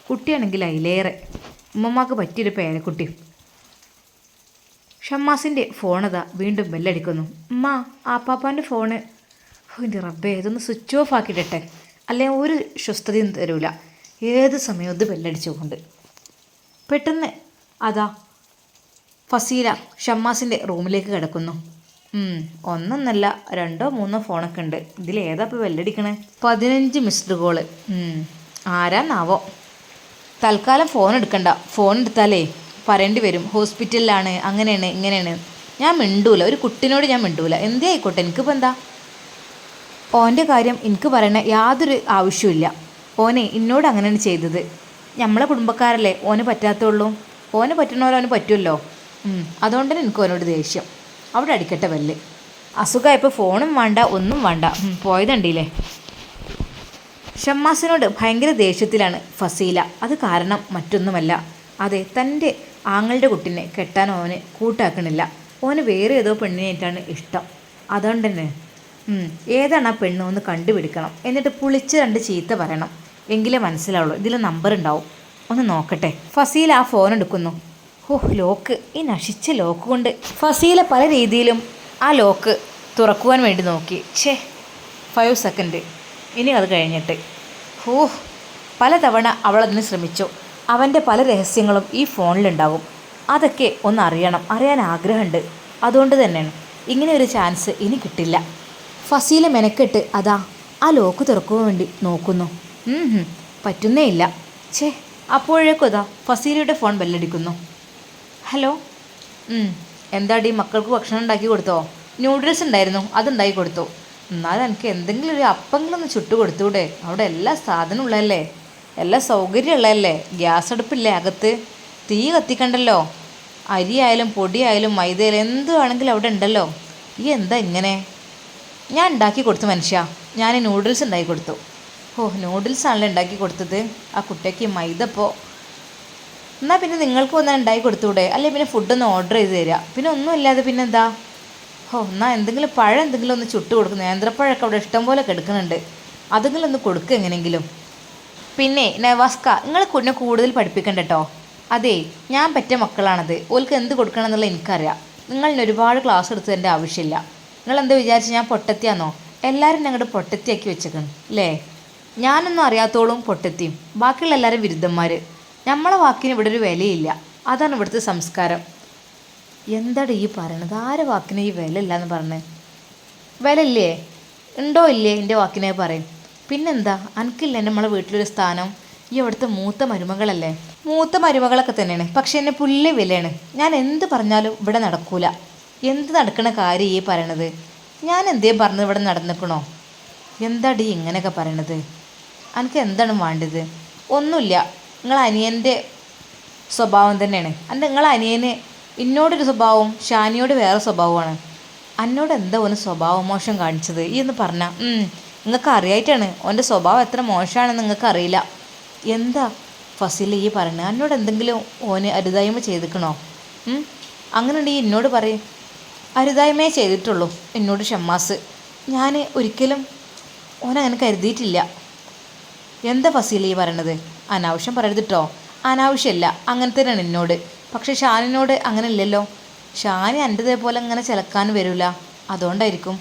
Speaker 1: കുട്ടിയാണെങ്കിൽ അതിലേറെ ഉമ്മമ്മക്ക് പറ്റിയൊരു പേരക്കുട്ടി. ഷമ്മാസിൻ്റെ ഫോണതാ വീണ്ടും ബെല്ലടിക്കുന്നു. ഉമ്മ ആപ്പാപ്പാൻ്റെ ഫോണ്. എൻ്റെ റബ്ബേ, ഇതൊന്ന് സ്വിച്ച് ഓഫ് ആക്കിയിട്ടെ, അല്ലെങ്കിൽ ഒരു സ്വസ്ഥതയും തരൂല, ഏത് സമയവും ഇത് ബെല്ലടിച്ചുകൊണ്ട്. പെട്ടെന്ന് അതാ ഫസീല ഷമ്മാസിൻ്റെ റൂമിലേക്ക് കിടക്കുന്നു. ഒന്നൊന്നല്ല 2 3 ഫോണൊക്കെ ഉണ്ട്. ഇതിലേതാ ഇപ്പോൾ ബെല്ലടിക്കണേ? 15 മിസ്ഡ് കോള്. ആരാന്നാവോ? തൽക്കാലം ഫോൺ എടുക്കണ്ട. ഫോൺ എടുത്താലേ പറയേണ്ടി വരും ഹോസ്പിറ്റലിലാണ്, അങ്ങനെയാണ് ഇങ്ങനെയാണ്. ഞാൻ മിണ്ടൂല, ഒരു കുട്ടിനോട് ഞാൻ മിണ്ടൂല. എന്തേ ആയിക്കോട്ടെ, എനിക്കിപ്പോൾ എന്താ? ഓൻ്റെ കാര്യം എനിക്ക് പറയണ യാതൊരു ആവശ്യമില്ല. ഓനെ എന്നോട് അങ്ങനെയാണ് ചെയ്തത്. നമ്മളെ കുടുംബക്കാരല്ലേ, ഓന് പറ്റാത്തുള്ളൂ. ഓന് പറ്റണ ഓന് പറ്റുമല്ലോ. അതുകൊണ്ട് തന്നെ എനിക്ക് ഓനോട് ദേഷ്യം. അവിടെ അടിക്കട്ടെ ബെല്ല്. അസുഖമായപ്പോൾ ഫോണും വേണ്ട, ഒന്നും വേണ്ട. പോയതുണ്ടില്ലേ. ഷമ്മാസിനോട് ഭയങ്കര ദേഷ്യത്തിലാണ് ഫസീല. അത് കാരണം മറ്റൊന്നുമല്ല. അതെ, തൻ്റെ ആങ്ങളുടെ കുട്ടിനെ കെട്ടാൻ ഓന് കൂട്ടാക്കണില്ല. ഓന് വേറെ ഏതോ പെണ്ണിനായിട്ടാണ് ഇഷ്ടം. അതുകൊണ്ട് തന്നെ ഏതാണ് ആ പെണ്ണ് ഒന്ന് കണ്ടുപിടിക്കണം. എന്നിട്ട് പുളിച്ച് 2 ചീത്ത പറയണം. എങ്കിലേ മനസ്സിലാവുള്ളൂ. ഇതിൽ നമ്പർ ഉണ്ടാവും, ഒന്ന് നോക്കട്ടെ. ഫസീല ആ ഫോൺ എടുക്കുന്നു. ലോക്ക്, ഈ നശിച്ച ലോക്ക് കൊണ്ട്. ഫസീല പല രീതിയിലും ആ ലോക്ക് തുറക്കുവാൻ വേണ്ടി നോക്കി. 5 സെക്കൻഡ്, ഇനി അത് കഴിഞ്ഞിട്ട്. പലതവണ അവളതിന് ശ്രമിച്ചു. അവൻ്റെ പല രഹസ്യങ്ങളും ഈ ഫോണിലുണ്ടാകും. അതൊക്കെ ഒന്ന് അറിയാൻ ആഗ്രഹമുണ്ട്. അതുകൊണ്ട് തന്നെയാണ് ഇങ്ങനെ ഒരു ചാൻസ് ഇനി കിട്ടില്ല. ഫസീല മെനക്കെട്ട് അതാ ആ ലോക്ക് തുറക്കുവാൻ വേണ്ടി നോക്കുന്നു. പറ്റുന്നേ ഇല്ല. അപ്പോഴേക്കും അതാ ഫസീലയുടെ ഫോൺ ബെല്ലടിക്കുന്നു. ഹലോ. എന്താടി, മക്കൾക്ക് ഭക്ഷണം ഉണ്ടാക്കി കൊടുത്തോ? ന്യൂഡിൽസ് ഉണ്ടായിരുന്നു, അതുണ്ടാക്കി കൊടുത്തു. എന്നാലും എനിക്ക് എന്തെങ്കിലും ഒരു അപ്പങ്ങളും ഒന്ന് ചുട്ടു കൊടുത്തൂടെ? അവിടെ എല്ലാ സാധനവും ഉള്ളതല്ലേ, എല്ലാ സൗകര്യം ഉള്ളതല്ലേ. ഗ്യാസ് അടുപ്പില്ലേ അകത്ത്? തീ കത്തിക്കണ്ടല്ലോ. അരിയായാലും പൊടിയായാലും മൈദയായാലും എന്ത് വേണമെങ്കിലും അവിടെ ഉണ്ടല്ലോ. ഈ എന്താ ഇങ്ങനെ? ഞാൻ ഉണ്ടാക്കി കൊടുത്തു മനുഷ്യ. ഞാൻ നൂഡിൽസ് ഉണ്ടാക്കി കൊടുത്തു. നൂഡിൽസാണല്ലോ ഉണ്ടാക്കി കൊടുത്തത് ആ കുട്ടിക്ക്. മൈദ ഇപ്പോൾ എന്നാൽ പിന്നെ നിങ്ങൾക്ക് ഒന്നും ഉണ്ടാക്കി കൊടുത്തൂടെ? അല്ലെ പിന്നെ ഫുഡൊന്ന് ഓർഡർ ചെയ്ത് തരിക. പിന്നെ ഒന്നുമില്ലാതെ പിന്നെന്താ? എന്നാൽ എന്തെങ്കിലും പഴം എന്തെങ്കിലും ഒന്ന് ചുട്ട് കൊടുക്കും. നേന്ത്രപ്പഴമൊക്കെ അവിടെ ഇഷ്ടം പോലെ കിടക്കുന്നുണ്ട്. അതെങ്കിലും ഒന്ന് കൊടുക്കുക എങ്ങനെയെങ്കിലും. പിന്നെ നവാസ്ക, നിങ്ങൾ കുഞ്ഞെ കൂടുതൽ പഠിപ്പിക്കണ്ട കേട്ടോ. അതെ, ഞാൻ പറ്റ മക്കളാണത്. ഓൾക്ക് എന്ത് കൊടുക്കണം എന്നുള്ളത് എനിക്കറിയാം. നിങ്ങളിന് ഒരുപാട് ക്ലാസ് എടുത്തതിൻ്റെ ആവശ്യമില്ല. നിങ്ങളെന്താ വിചാരിച്ച് ഞാൻ പൊട്ടത്തിയാന്നോ? എല്ലാവരും ഞങ്ങളുടെ പൊട്ടത്തിയാക്കി വെച്ചേക്കണം അല്ലേ? ഞാനൊന്നും അറിയാത്തോളും പൊട്ടത്തിയും, ബാക്കിയുള്ള എല്ലാവരും വിരുദ്ധന്മാർ. നമ്മളെ വാക്കിന് ഇവിടെ ഒരു വിലയില്ല. അതാണ് ഇവിടുത്തെ സംസ്കാരം. എന്താടി ഈ പറയണത്? ആരെ വാക്കിന് ഈ വില ഇല്ല എന്ന് പറഞ്ഞത്? വില ഇല്ലേ? ഉണ്ടോ ഇല്ലേ എൻ്റെ വാക്കിനെ പറയും. പിന്നെന്താ, എനിക്കില്ല നമ്മളെ വീട്ടിലൊരു സ്ഥാനം. ഈ അവിടുത്തെ മൂത്ത മരുമകളല്ലേ? മൂത്ത മരുമകളൊക്കെ തന്നെയാണ്, പക്ഷെ എന്നെ പുല്ല് വിലയാണ്. ഞാൻ എന്ത് പറഞ്ഞാലും ഇവിടെ നടക്കൂല. എന്ത് നടക്കണ കാര്യം ഈ പറയണത്? ഞാൻ എന്തേലും പറഞ്ഞത് ഇവിടെ നടന്നിക്കണോ? എന്താടി ഇങ്ങനെയൊക്കെ പറയണത്? എനിക്ക് എന്താണ് വേണ്ടത്? ഒന്നുമില്ല. നിങ്ങൾ അനിയൻ്റെ സ്വഭാവം തന്നെയാണ്. നിങ്ങൾ അനിയന് എന്നോടൊരു സ്വഭാവവും ഷാനിയോട് വേറെ സ്വഭാവമാണ്. എന്നോട് എന്താ ഓന് സ്വഭാവ മോശം കാണിച്ചത് ഈ എന്ന് പറഞ്ഞാൽ നിങ്ങൾക്ക് അറിയായിട്ടാണ്. ഓൻ്റെ സ്വഭാവം എത്ര മോശമാണെന്ന് നിങ്ങൾക്ക് അറിയില്ല. എന്താ ഫസീല ഈ പറയുന്നത്? എന്നോട് എന്തെങ്കിലും ഓന് അരുതായ്മ ചെയ്തിക്കണോ? അങ്ങനെ ഉണ്ടെങ്കിൽ എന്നോട് പറയും. അരുതായ്മയെ ചെയ്തിട്ടുള്ളൂ എന്നോട് ഷമ്മാസ്. ഞാൻ ഒരിക്കലും ഓനങ്ങനെ കരുതിയിട്ടില്ല. എന്താ ഫസീല ഈ പറയണത്? അനാവശ്യം പറയരുതിട്ടോ. അനാവശ്യമല്ല, അങ്ങനെ തന്നെയാണ് എന്നോട്. പക്ഷെ ഷാനിനോട് അങ്ങനെ ഇല്ലല്ലോ. ഷാനി എൻ്റെതേപോലെ അങ്ങനെ ചിലക്കാൻ വരില്ല. അതുകൊണ്ടായിരിക്കും.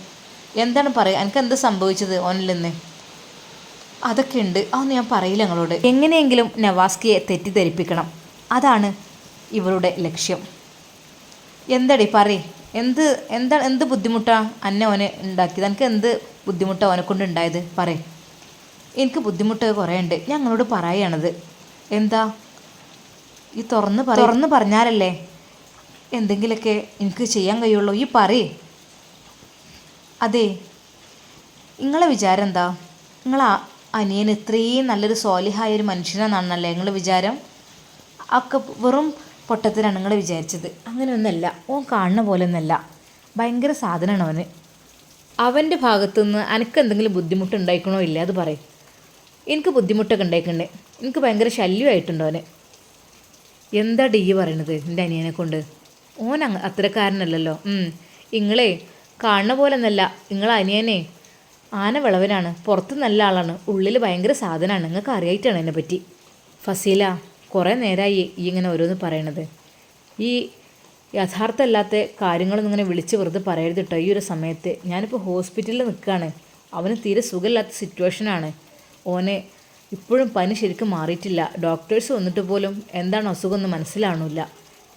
Speaker 1: എന്താണ് പറയുക? എനിക്ക് എന്താ സംഭവിച്ചത് ഓനിൽ നിന്ന്? അതൊക്കെ ഉണ്ട്, അതൊന്നും ഞാൻ പറയില്ല ഞങ്ങളോട്. എങ്ങനെയെങ്കിലും നവാസ്കിയെ തെറ്റിദ്ധരിപ്പിക്കണം. അതാണ് ഇവരുടെ ലക്ഷ്യം. എന്തടി പറയ്. എന്ത് ബുദ്ധിമുട്ടാണ് അന്നെ ഓനെ ഉണ്ടാക്കിയത്? എനിക്ക് എന്ത് ബുദ്ധിമുട്ടാണ് ഓനെ കൊണ്ട് ഉണ്ടായത്? പറയ്. എനിക്ക് ബുദ്ധിമുട്ട് കുറേ ഉണ്ട്, ഞാൻ ഞങ്ങളോട് പറയുകയാണത്. എന്താ? ഈ തുറന്ന് പറഞ്ഞാലല്ലേ എന്തെങ്കിലുമൊക്കെ എനിക്ക് ചെയ്യാൻ കഴിയുള്ളൂ. ഈ പറയ്. അതെ, നിങ്ങളെ വിചാരം എന്താ? നിങ്ങളെ അനിയൻ ഇത്രയും നല്ലൊരു സ്വാലിഹായൊരു മനുഷ്യനാണെന്നല്ലേ നിങ്ങളുടെ വിചാരം? ഒക്കെ വെറും പൊട്ടത്തിനാണ് നിങ്ങൾ വിചാരിച്ചത്. അങ്ങനെയൊന്നുമല്ല. ഓൻ കാണുന്ന പോലെ ഒന്നല്ല. ഭയങ്കര സാധനമാണ് അവന്. അവൻ്റെ ഭാഗത്തുനിന്ന് എനിക്ക് എന്തെങ്കിലും ബുദ്ധിമുട്ടുണ്ടായിക്കണോ ഇല്ല അത് പറയും. എനിക്ക് ബുദ്ധിമുട്ടൊക്കെ ഉണ്ടായിട്ടുണ്ട്. എനിക്ക് ഭയങ്കര ശല്യമായിട്ടുണ്ടോ അവന്. എന്താ ഡി പറയണത് എൻ്റെ അനിയനെ കൊണ്ട്? ഓൻ അത്തരക്കാരനല്ലല്ലോ. നിങ്ങളെ കാണുന്ന പോലെ ഒന്നല്ല. നിങ്ങളെ അനിയനെ ആന വിളവനാണ്. പുറത്ത് നല്ല ആളാണ്, ഉള്ളിൽ ഭയങ്കര സാധനമാണ്. നിങ്ങൾക്ക് അറിയായിട്ടാണ് എന്നെ പറ്റി. ഫസീല, കുറേ നേരമായി ഈ ഇങ്ങനെ ഓരോന്ന് പറയണത്. ഈ യഥാർത്ഥമല്ലാത്ത കാര്യങ്ങളൊന്നും ഇങ്ങനെ വിളിച്ച് വെറുതെ പറയരുത് കേട്ടോ. ഈ ഒരു സമയത്ത് ഞാനിപ്പോൾ ഹോസ്പിറ്റലിൽ നിൽക്കുകയാണ്. അവന് തീരെ സുഖമില്ലാത്ത സിറ്റുവേഷനാണ്. ഓനെ ഇപ്പോഴും പനി ശരിക്കും മാറിയിട്ടില്ല. ഡോക്ടേഴ്സ് വന്നിട്ട് പോലും എന്താണ് അസുഖമൊന്നും മനസ്സിലാവണില്ല.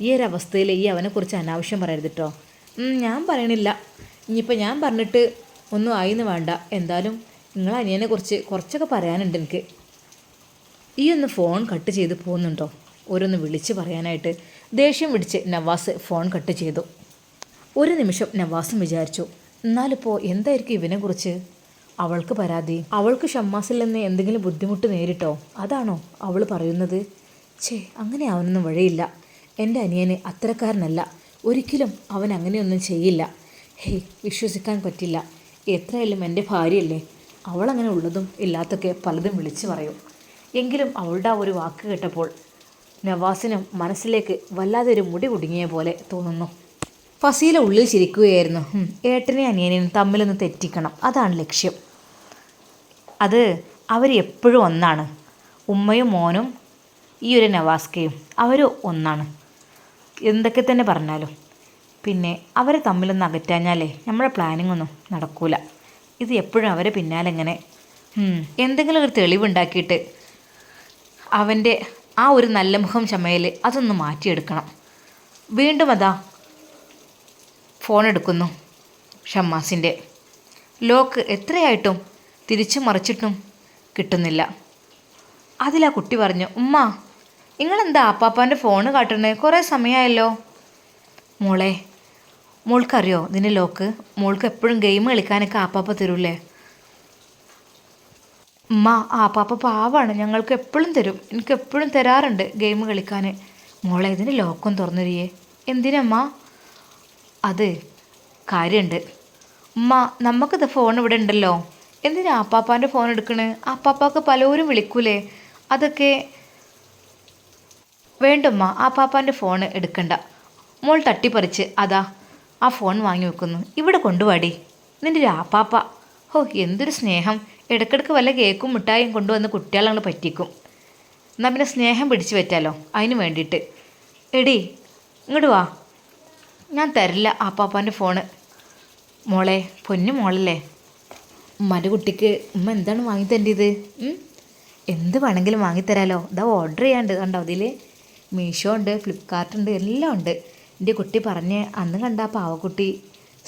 Speaker 1: ഈ ഒരു അവസ്ഥയിൽ ഈ അവനെക്കുറിച്ച് അനാവശ്യം പറയരുത് കേട്ടോ. ഞാൻ പറയണില്ല. ഇനിയിപ്പോൾ ഞാൻ പറഞ്ഞിട്ട് ഒന്നും ആയിന്ന് വേണ്ട. എന്തായാലും നിങ്ങളെ അനിയനെ കുറിച്ച് കുറച്ചൊക്കെ പറയാനുണ്ട് എനിക്ക്. ഈ ഒന്ന് ഫോൺ കട്ട് ചെയ്ത് പോകുന്നുണ്ടോ? ഓരോന്ന് വിളിച്ച് പറയാനായിട്ട് ദേഷ്യം പിടിച്ച് നവാസ് ഫോൺ കട്ട് ചെയ്തു. ഒരു നിമിഷം നവാസും വിചാരിച്ചു, എന്നാലിപ്പോൾ എന്തായിരിക്കും ഇവനെക്കുറിച്ച് അവൾക്ക് പരാതി? അവൾക്ക് ഷമ്മാസിൽ നിന്ന് എന്തെങ്കിലും ബുദ്ധിമുട്ട് നേരിട്ടോ? അതാണോ അവൾ പറയുന്നത്? അങ്ങനെ അവനൊന്നും വഴിയില്ല. എൻ്റെ അനിയന് അത്തരക്കാരനല്ല. ഒരിക്കലും അവൻ അങ്ങനെയൊന്നും ചെയ്യില്ല. വിശ്വസിക്കാൻ പറ്റില്ല. എത്രയായാലും എൻ്റെ ഭാര്യയല്ലേ. അവളങ്ങനെ ഉള്ളതും ഇല്ലാത്തൊക്കെ പലതും വിളിച്ചു പറയും. എങ്കിലും അവളുടെ ആ ഒരു വാക്ക് കേട്ടപ്പോൾ നവാസിനും മനസ്സിലേക്ക് വല്ലാതെ ഒരു മുടി കുടുങ്ങിയ പോലെ തോന്നുന്നു. ഫസീല ഉള്ളിൽ ചിരിക്കുകയായിരുന്നു. ഏട്ടനെയും അനിയനെയും തമ്മിലൊന്ന് തെറ്റിക്കണം, അതാണ് ലക്ഷ്യം. അത് അവർ എപ്പോഴും ഒന്നാണ്. ഉമ്മയും മോനും ഈ ഒരു നവാസ്കയും അവർ ഒന്നാണ്, എന്തൊക്കെ തന്നെ പറഞ്ഞാലും. പിന്നെ അവരെ തമ്മിലൊന്ന് അകറ്റാഞ്ഞാലേ നമ്മുടെ പ്ലാനിങ് ഒന്നും നടക്കൂല. ഇത് എപ്പോഴും അവരെ പിന്നാലെ ഇങ്ങനെ എന്തെങ്കിലും ഒരു തെളിവുണ്ടാക്കിയിട്ട് അവൻ്റെ ആ ഒരു നല്ല മുഖം ചമയൽ അതൊന്ന് മാറ്റിയെടുക്കണം. വീണ്ടും അതാ ഫോൺ എടുക്കുന്നു ഷമ്മാസിൻ്റെ. ലോക്ക് എത്രയായിട്ടും തിരിച്ചു മറിച്ചിട്ടും കിട്ടുന്നില്ല. അതിലാ കുട്ടി പറഞ്ഞു, ഉമ്മ നിങ്ങളെന്താ ആപ്പാപ്പാൻ്റെ ഫോണ് കാട്ടണേ? കുറേ സമയമായല്ലോ. മോൾക്കറിയോ ഇതിൻ്റെ ലോക്ക്? മോൾക്ക് എപ്പോഴും ഗെയിം കളിക്കാനൊക്കെ ആപ്പാപ്പ തരൂല്ലേ? ഉമ്മ ആപ്പാപ്പ പാവാണ്, ഞങ്ങൾക്ക് എപ്പോഴും തരും. എനിക്ക് എപ്പോഴും തരാറുണ്ട് ഗെയിം കളിക്കാൻ. മോളെ ഇതിൻ്റെ ലോക്കും തുറന്നിരിയേ. എന്തിനമ്മ? അത് കാര്യമുണ്ട് ഉമ്മ. നമുക്കിത് ഫോൺ ഇവിടെ ഉണ്ടല്ലോ, എന്തിനാ ആപ്പാപ്പാൻ്റെ ഫോൺ എടുക്കണേ? ആപ്പാപ്പാക്ക് പലരും വിളിക്കൂലേ? അതൊക്കെ വേണ്ടുമ്മ, ആപ്പാപ്പാൻ്റെ ഫോൺ എടുക്കണ്ട. മോൾ തട്ടിപ്പറിച്ച് അതാ ആ ഫോൺ വാങ്ങി വെക്കുന്നു. ഇവിടെ കൊണ്ടുപോടി നിൻ്റെ ഒരു ആപ്പാപ്പ. എന്തൊരു സ്നേഹം. ഇടയ്ക്കിടയ്ക്ക് വല്ല കേക്കും മിഠായും കൊണ്ടുവന്ന് കുട്ടികളെ ഞങ്ങൾ പറ്റിക്കും. എന്നാൽ പിന്നെ സ്നേഹം പിടിച്ചു പറ്റാലോ അതിന് വേണ്ടിയിട്ട്. എടി ഇങ്ങോട്ട് വാ, ഞാൻ തരില്ല ആപ്പാപ്പാൻ്റെ ഫോണ്. മോളെ പൊന്നു മോളല്ലേ, ഉമ്മാൻ്റെ കുട്ടിക്ക് ഉമ്മ എന്താണ് വാങ്ങിത്തരേണ്ടത്? എന്ത് വേണമെങ്കിലും വാങ്ങിത്തരാലോ. ഇതാ ഓർഡർ ചെയ്യാണ്ട് കണ്ടോ, അതിൽ മീഷോ ഉണ്ട്, ഫ്ലിപ്കാർട്ട് ഉണ്ട്, എല്ലാം ഉണ്ട്. എൻ്റെ കുട്ടി പറഞ്ഞ് അന്ന് കണ്ട പാവക്കുട്ടി,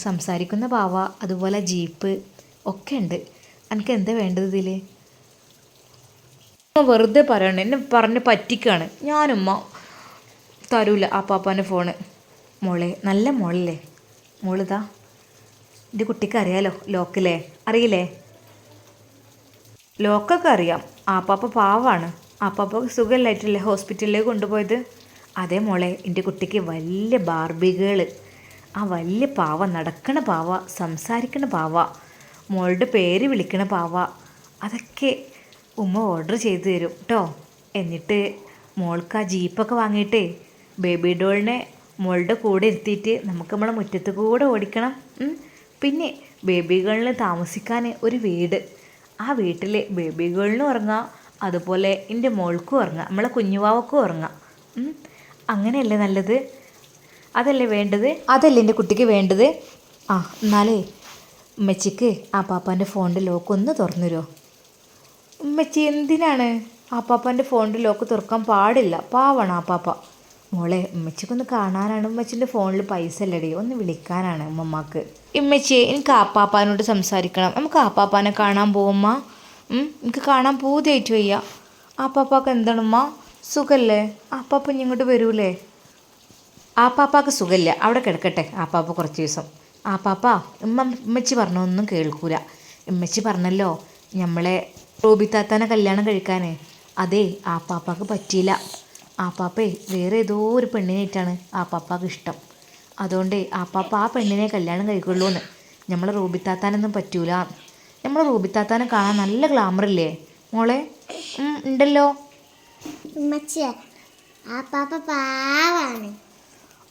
Speaker 1: സംസാരിക്കുന്ന പാവ, അതുപോലെ ജീപ്പ് ഒക്കെ ഉണ്ട്. എനിക്ക് എന്താ വേണ്ടത് ഇതിൽ? വെറുതെ പറയണം, എന്നെ പറഞ്ഞ് പറ്റിക്കാണ്. ഞാനുമ്മ തരൂല ആപ്പാപ്പാൻ്റെ ഫോണ്. മോളെ നല്ല മോളല്ലേ, മോളിതാ എൻ്റെ കുട്ടിക്ക് അറിയാലോ ലോക്കല്ലേ, അറിയില്ലേ? ലോക്കൊക്കെ അറിയാം. ആപ്പാപ്പ പാവാണ്. ആപ്പാപ്പക്ക് സുഖമില്ലായിട്ടല്ലേ ഹോസ്പിറ്റലിലേക്ക് കൊണ്ടുപോയത്? അതേ മോളെ, എൻ്റെ കുട്ടിക്ക് വലിയ ബാർബികൾ, ആ വലിയ പാവ, നടക്കണ പാവ, സംസാരിക്കണ പാവ, മോളുടെ പേര് വിളിക്കണ പാവ, അതൊക്കെ ഉമ്മ ഓർഡർ ചെയ്ത് തരും കേട്ടോ. എന്നിട്ട് മോൾക്ക് ആ ജീപ്പൊക്കെ വാങ്ങിയിട്ടേ ബേബി ഡോളിനെ മോളുടെ കൂടെ ഇരുത്തിയിട്ട് നമുക്ക് നമ്മളെ മുറ്റത്ത് കൂടെ ഓടിക്കണം. പിന്നെ ബേബി ഗേളിന് താമസിക്കാൻ ഒരു വീട്, ആ വീട്ടിൽ ബേബി ഗേളിനും ഉറങ്ങാം, അതുപോലെ എൻ്റെ മോൾക്കും ഉറങ്ങാം, നമ്മളെ കുഞ്ഞുവാവക്കും ഉറങ്ങാം. അങ്ങനെയല്ലേ നല്ലത്? അതല്ലേ വേണ്ടത്? അതല്ലേ എൻ്റെ കുട്ടിക്ക് വേണ്ടത്? എന്നാലേ ഉമ്മച്ചിക്ക് ആ പാപ്പാൻ്റെ ഫോണിൻ്റെ ലോക്ക് ഒന്ന് തുറന്നു തരുമോ? ഉമ്മച്ചി എന്തിനാണ്? ആ പാപ്പാൻ്റെ ഫോണിൻ്റെ ലോക്ക് തുറക്കാൻ പാടില്ല, പാവാണ് ആ പാപ്പ. മോളെ ഉമ്മച്ചിക്കൊന്ന് കാണാനാണ്. ഉമ്മച്ചിൻ്റെ ഫോണിൽ പൈസ അല്ലടി, ഒന്ന് വിളിക്കാനാണ് ഉമ്മമ്മക്ക്. ഉമ്മച്ചിയെ എനിക്ക് ആപ്പാപ്പാനോട് സംസാരിക്കണം, നമുക്ക് ആപ്പാപ്പാനെ കാണാൻ പോവുമ്മ. എനിക്ക് കാണാൻ പൂതിയായിട്ട് വയ്യ. ആപ്പാപ്പാക്ക് എന്താണുമ്മ, സുഖല്ലേ? ആപ്പാപ്പ ഇങ്ങോട്ട് വരൂലേ? ആപ്പാപ്പാക്ക് സുഖമില്ല, അവിടെ കിടക്കട്ടെ ആപ്പാപ്പ കുറച്ച് ദിവസം. ആപ്പാപ്പ ഉമ്മച്ചി പറഞ്ഞൊന്നും കേൾക്കൂല. ഉമ്മച്ചി പറഞ്ഞല്ലോ നമ്മളെ റൂബിത്താത്താനെ കല്യാണം കഴിക്കാൻ. അതേ ആപ്പാപ്പാക്ക് പറ്റിയില്ല. ആപ്പാപ്പേ വേറെ ഏതോ ഒരു പെണ്ണിനായിട്ടാണ് ആപ്പാപ്പാക്ക് ഇഷ്ടം. അതുകൊണ്ട് ആപ്പാപ്പ ആ പെണ്ണിനെ കല്യാണം കഴിക്കുള്ളൂ എന്ന്. നമ്മളെ റൂബിത്താത്താനൊന്നും പറ്റൂല. നമ്മളെ റൂബിത്താത്താനെ കാണാൻ നല്ല ഗ്ലാമറില്ലേ മോളെ? ഉണ്ടല്ലോ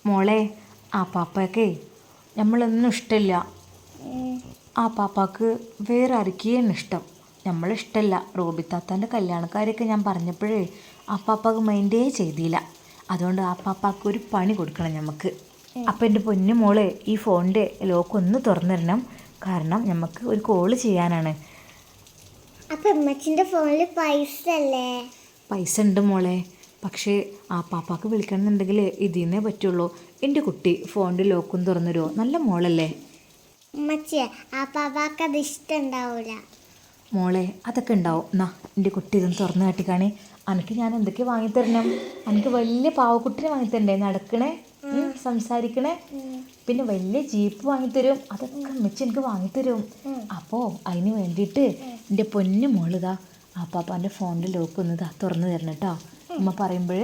Speaker 1: മോളെ. ആപ്പാപ്പയ്ക്കേ നമ്മളൊന്നും ഇഷ്ടമില്ല. ആപ്പാപ്പാക്ക് വേറെ ആർക്കെയാണ് ഇഷ്ടം, നമ്മളിഷ്ടമല്ല. റൂബിത്താത്താൻ്റെ കല്യാണക്കാരെയൊക്കെ ഞാൻ പറഞ്ഞപ്പോഴേ ആപ്പാപ്പാക്ക് മൈൻഡേ ചെയ്തില്ല. അതുകൊണ്ട് ആപ്പാപ്പാക്ക് ഒരു പണി കൊടുക്കണം നമുക്ക്. അപ്പം എൻ്റെ പൊന്നു മോളെ, ഈ ഫോണിൻ്റെ ലോക്ക് ഒന്ന് തുറന്നിടണം, കാരണം നമുക്ക് ഒരു കോള് ചെയ്യാനാണ്.
Speaker 2: അപ്പം അമ്മച്ചിൻ്റെ ഫോണിൽ പൈസ അല്ലേ?
Speaker 1: പൈസ ഉണ്ട് മോളെ, പക്ഷേ ആപ്പാപ്പാക്ക് വിളിക്കണമെന്നുണ്ടെങ്കിൽ ഇതിൽ നിന്നേ പറ്റുള്ളൂ. എൻ്റെ കുട്ടി ഫോണിൻ്റെ ലോക്കും തുറന്നു തരുമോ? നല്ല മോളല്ലേ?
Speaker 2: ഉമ്മച്ചിയെ ആപ്പാപ്പാക്ക് അത് ഇഷ്ടമുണ്ടാവൂല.
Speaker 1: മോളെ അതൊക്കെ ഉണ്ടാവും. എന്നാ എൻ്റെ കുട്ടി ഇതൊന്ന് തുറന്ന് കാട്ടിക്കാണേ. എനിക്ക് ഞാൻ എന്തൊക്കെ വാങ്ങിത്തരണം? എനിക്ക് വലിയ പാവക്കുട്ടിനെ വാങ്ങിത്തരണ്ടേ, നടക്കണേ, സംസാരിക്കണേ. പിന്നെ വലിയ ജീപ്പ് വാങ്ങിത്തരും. അതൊക്കെ അമ്മച്ചി എനിക്ക് വാങ്ങിത്തരും. അപ്പോൾ അതിന് വേണ്ടിയിട്ട് എൻ്റെ പൊന്നു മോളിതാ ആപ്പാപ്പാൻ്റെ ഫോണിൻ്റെ ലോക്ക് ഒന്ന് തുറന്നു തരണം കേട്ടോ. അമ്മ പറയുമ്പോൾ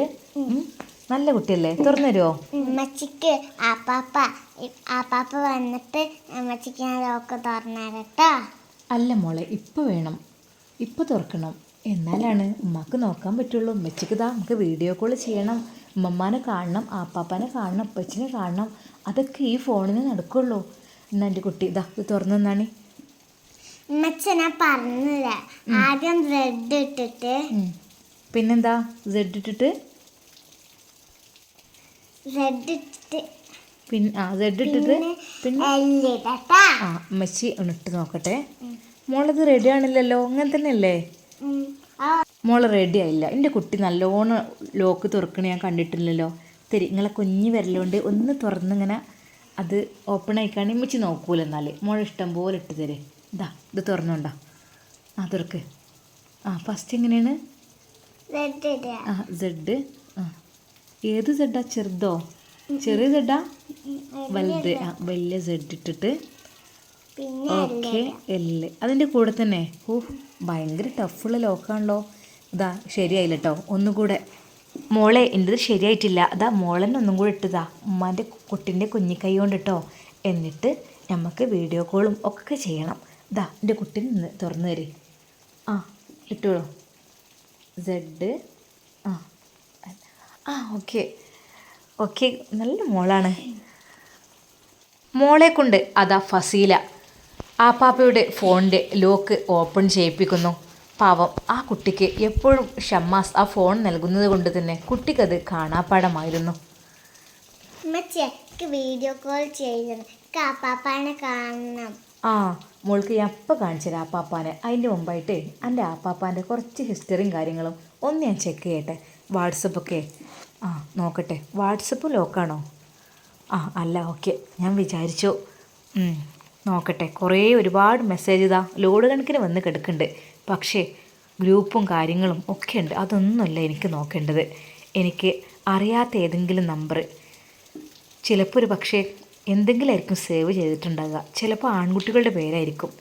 Speaker 1: നല്ല കുട്ടിയല്ലേ, തുറന്നു തരുമോ?
Speaker 2: ഉമ്മച്ചിക്ക് ആപ്പാപ്പ വന്നിട്ട് ഉമ്മച്ചിക്ക് ഞാൻ ലോക്ക് തുറന്നു കേട്ടോ.
Speaker 1: അല്ല മോളെ, ഇപ്പോൾ വേണം, ഇപ്പോൾ തുറക്കണം. എന്നാലാണ് ഉമ്മക്ക് നോക്കാൻ പറ്റുള്ളൂ. ഉമ്മച്ചിക്ക് ഇതാ നമുക്ക് വീഡിയോ കോൾ ചെയ്യണം, ഉമ്മമ്മാനെ കാണണം, ആപ്പാപ്പാനെ കാണണം, അപ്പച്ചിനെ കാണണം. അതൊക്കെ ഈ ഫോണിന് നടക്കുള്ളൂ. എന്നാ എൻ്റെ കുട്ടി ഇതാ ഇത് തുറന്നു തന്നാണ്.
Speaker 2: ഉമ്മച്ചി ഞാൻ പറഞ്ഞില്ല, ആദ്യം റെഡ് ഇട്ടിട്ട്
Speaker 1: പിന്നെന്താ സെഡ് ഇട്ടിട്ട് സെഡ് ഇട്ടിട്ട് പിന്നെ ഉമ്മച്ചി ഒന്നിട്ട് നോക്കട്ടെ. മോളത് റെഡി ആണില്ലല്ലോ, അങ്ങനെ തന്നെയല്ലേ? മോള് റെഡി ആയില്ല. എൻ്റെ കുട്ടി നല്ലോണം ലോക്ക് തുറക്കണ ഞാൻ കണ്ടിട്ടില്ലല്ലോ. തരി നിങ്ങളെ കുഞ്ഞ് വരലുകൊണ്ട് ഒന്ന് തുറന്നിങ്ങനെ അത് ഓപ്പൺ ആയിക്കാണെങ്കിൽ ഉമ്മച്ചി നോക്കൂല. എന്നാൽ മോളെ ഇഷ്ടം പോലെ ഇട്ട് തരേ. ഇതാ ഇത് തുറന്നോണ്ടാ. തുറക്ക്. ഫസ്റ്റ് എങ്ങനെയാണ്? സെഡ്. ഏത് സെഡാ? ചെറുതോ? ചെറിയ സെഡാ? വലുത്. വലിയ സെഡ് ഇട്ടിട്ട് ഓക്കെ എല്ല് അതിൻ്റെ കൂടെ തന്നെ. ഭയങ്കര ടഫുള്ള ലോക്കാണല്ലോ. ഇതാ ശരിയായില്ല കേട്ടോ, ഒന്നുകൂടെ. മോളെ എൻ്റെത് ശരിയായിട്ടില്ല. അതാ മോളെന്നെ ഒന്നും കൂടെ ഇട്ടതാ ഉമ്മാൻ്റെ കുട്ടീൻ്റെ കുഞ്ഞിക്കൈ കൊണ്ട് കേട്ടോ. എന്നിട്ട് നമുക്ക് വീഡിയോ കോളും ഒക്കെ ചെയ്യണം. ഇതാ എൻ്റെ കുട്ടി നിന്ന് തുറന്നു തരി. ഇട്ടോളൂ. സെഡ്. ഓക്കെ നല്ല മോളാണ്. മോളെ കൊണ്ട് അതാ ഫസീല ആപ്പാപ്പയുടെ ഫോണിൻ്റെ ലോക്ക് ഓപ്പൺ ചെയ്യിപ്പിക്കുന്നു. പാവം ആ കുട്ടിക്ക് എപ്പോഴും ഷമ്മാസ് ആ ഫോൺ നൽകുന്നത് കൊണ്ട് തന്നെ കുട്ടിക്കത് കാണാപ്പാടമായിരുന്നു.
Speaker 2: വീഡിയോ കോൾ ചെയ്യണം, ആപ്പാപ്പാനെ കാണണം.
Speaker 1: മോൾക്ക് ഞാൻ എപ്പോൾ കാണിച്ചു തരാം ആപ്പാപ്പാനെ. അതിൻ്റെ മുമ്പായിട്ട് എൻ്റെ ആപ്പാപ്പാൻ്റെ കുറച്ച് ഹിസ്റ്ററിയും കാര്യങ്ങളും ഒന്ന് ഞാൻ ചെക്ക് ചെയ്യട്ടെ. വാട്സപ്പൊക്കെ നോക്കട്ടെ. വാട്സപ്പ് ലോക്കാണോ? അല്ല, ഓക്കെ. ഞാൻ വിചാരിച്ചു. നോക്കട്ടെ. ഒരുപാട് മെസ്സേജ് ഇതാ ലോഡ് കണക്കിന് വന്ന് കിടക്കുന്നുണ്ട്. പക്ഷേ ഗ്രൂപ്പും കാര്യങ്ങളും ഒക്കെ ഉണ്ട്. അതൊന്നുമല്ല എനിക്ക് നോക്കേണ്ടത്. എനിക്ക് അറിയാത്ത ഏതെങ്കിലും നമ്പർ, ചിലപ്പോൾ ഒരു പക്ഷേ എന്തെങ്കിലും ആയിരിക്കും സേവ് ചെയ്തിട്ടുണ്ടാകുക. ചിലപ്പോൾ ആൺകുട്ടികളുടെ പേരായിരിക്കും,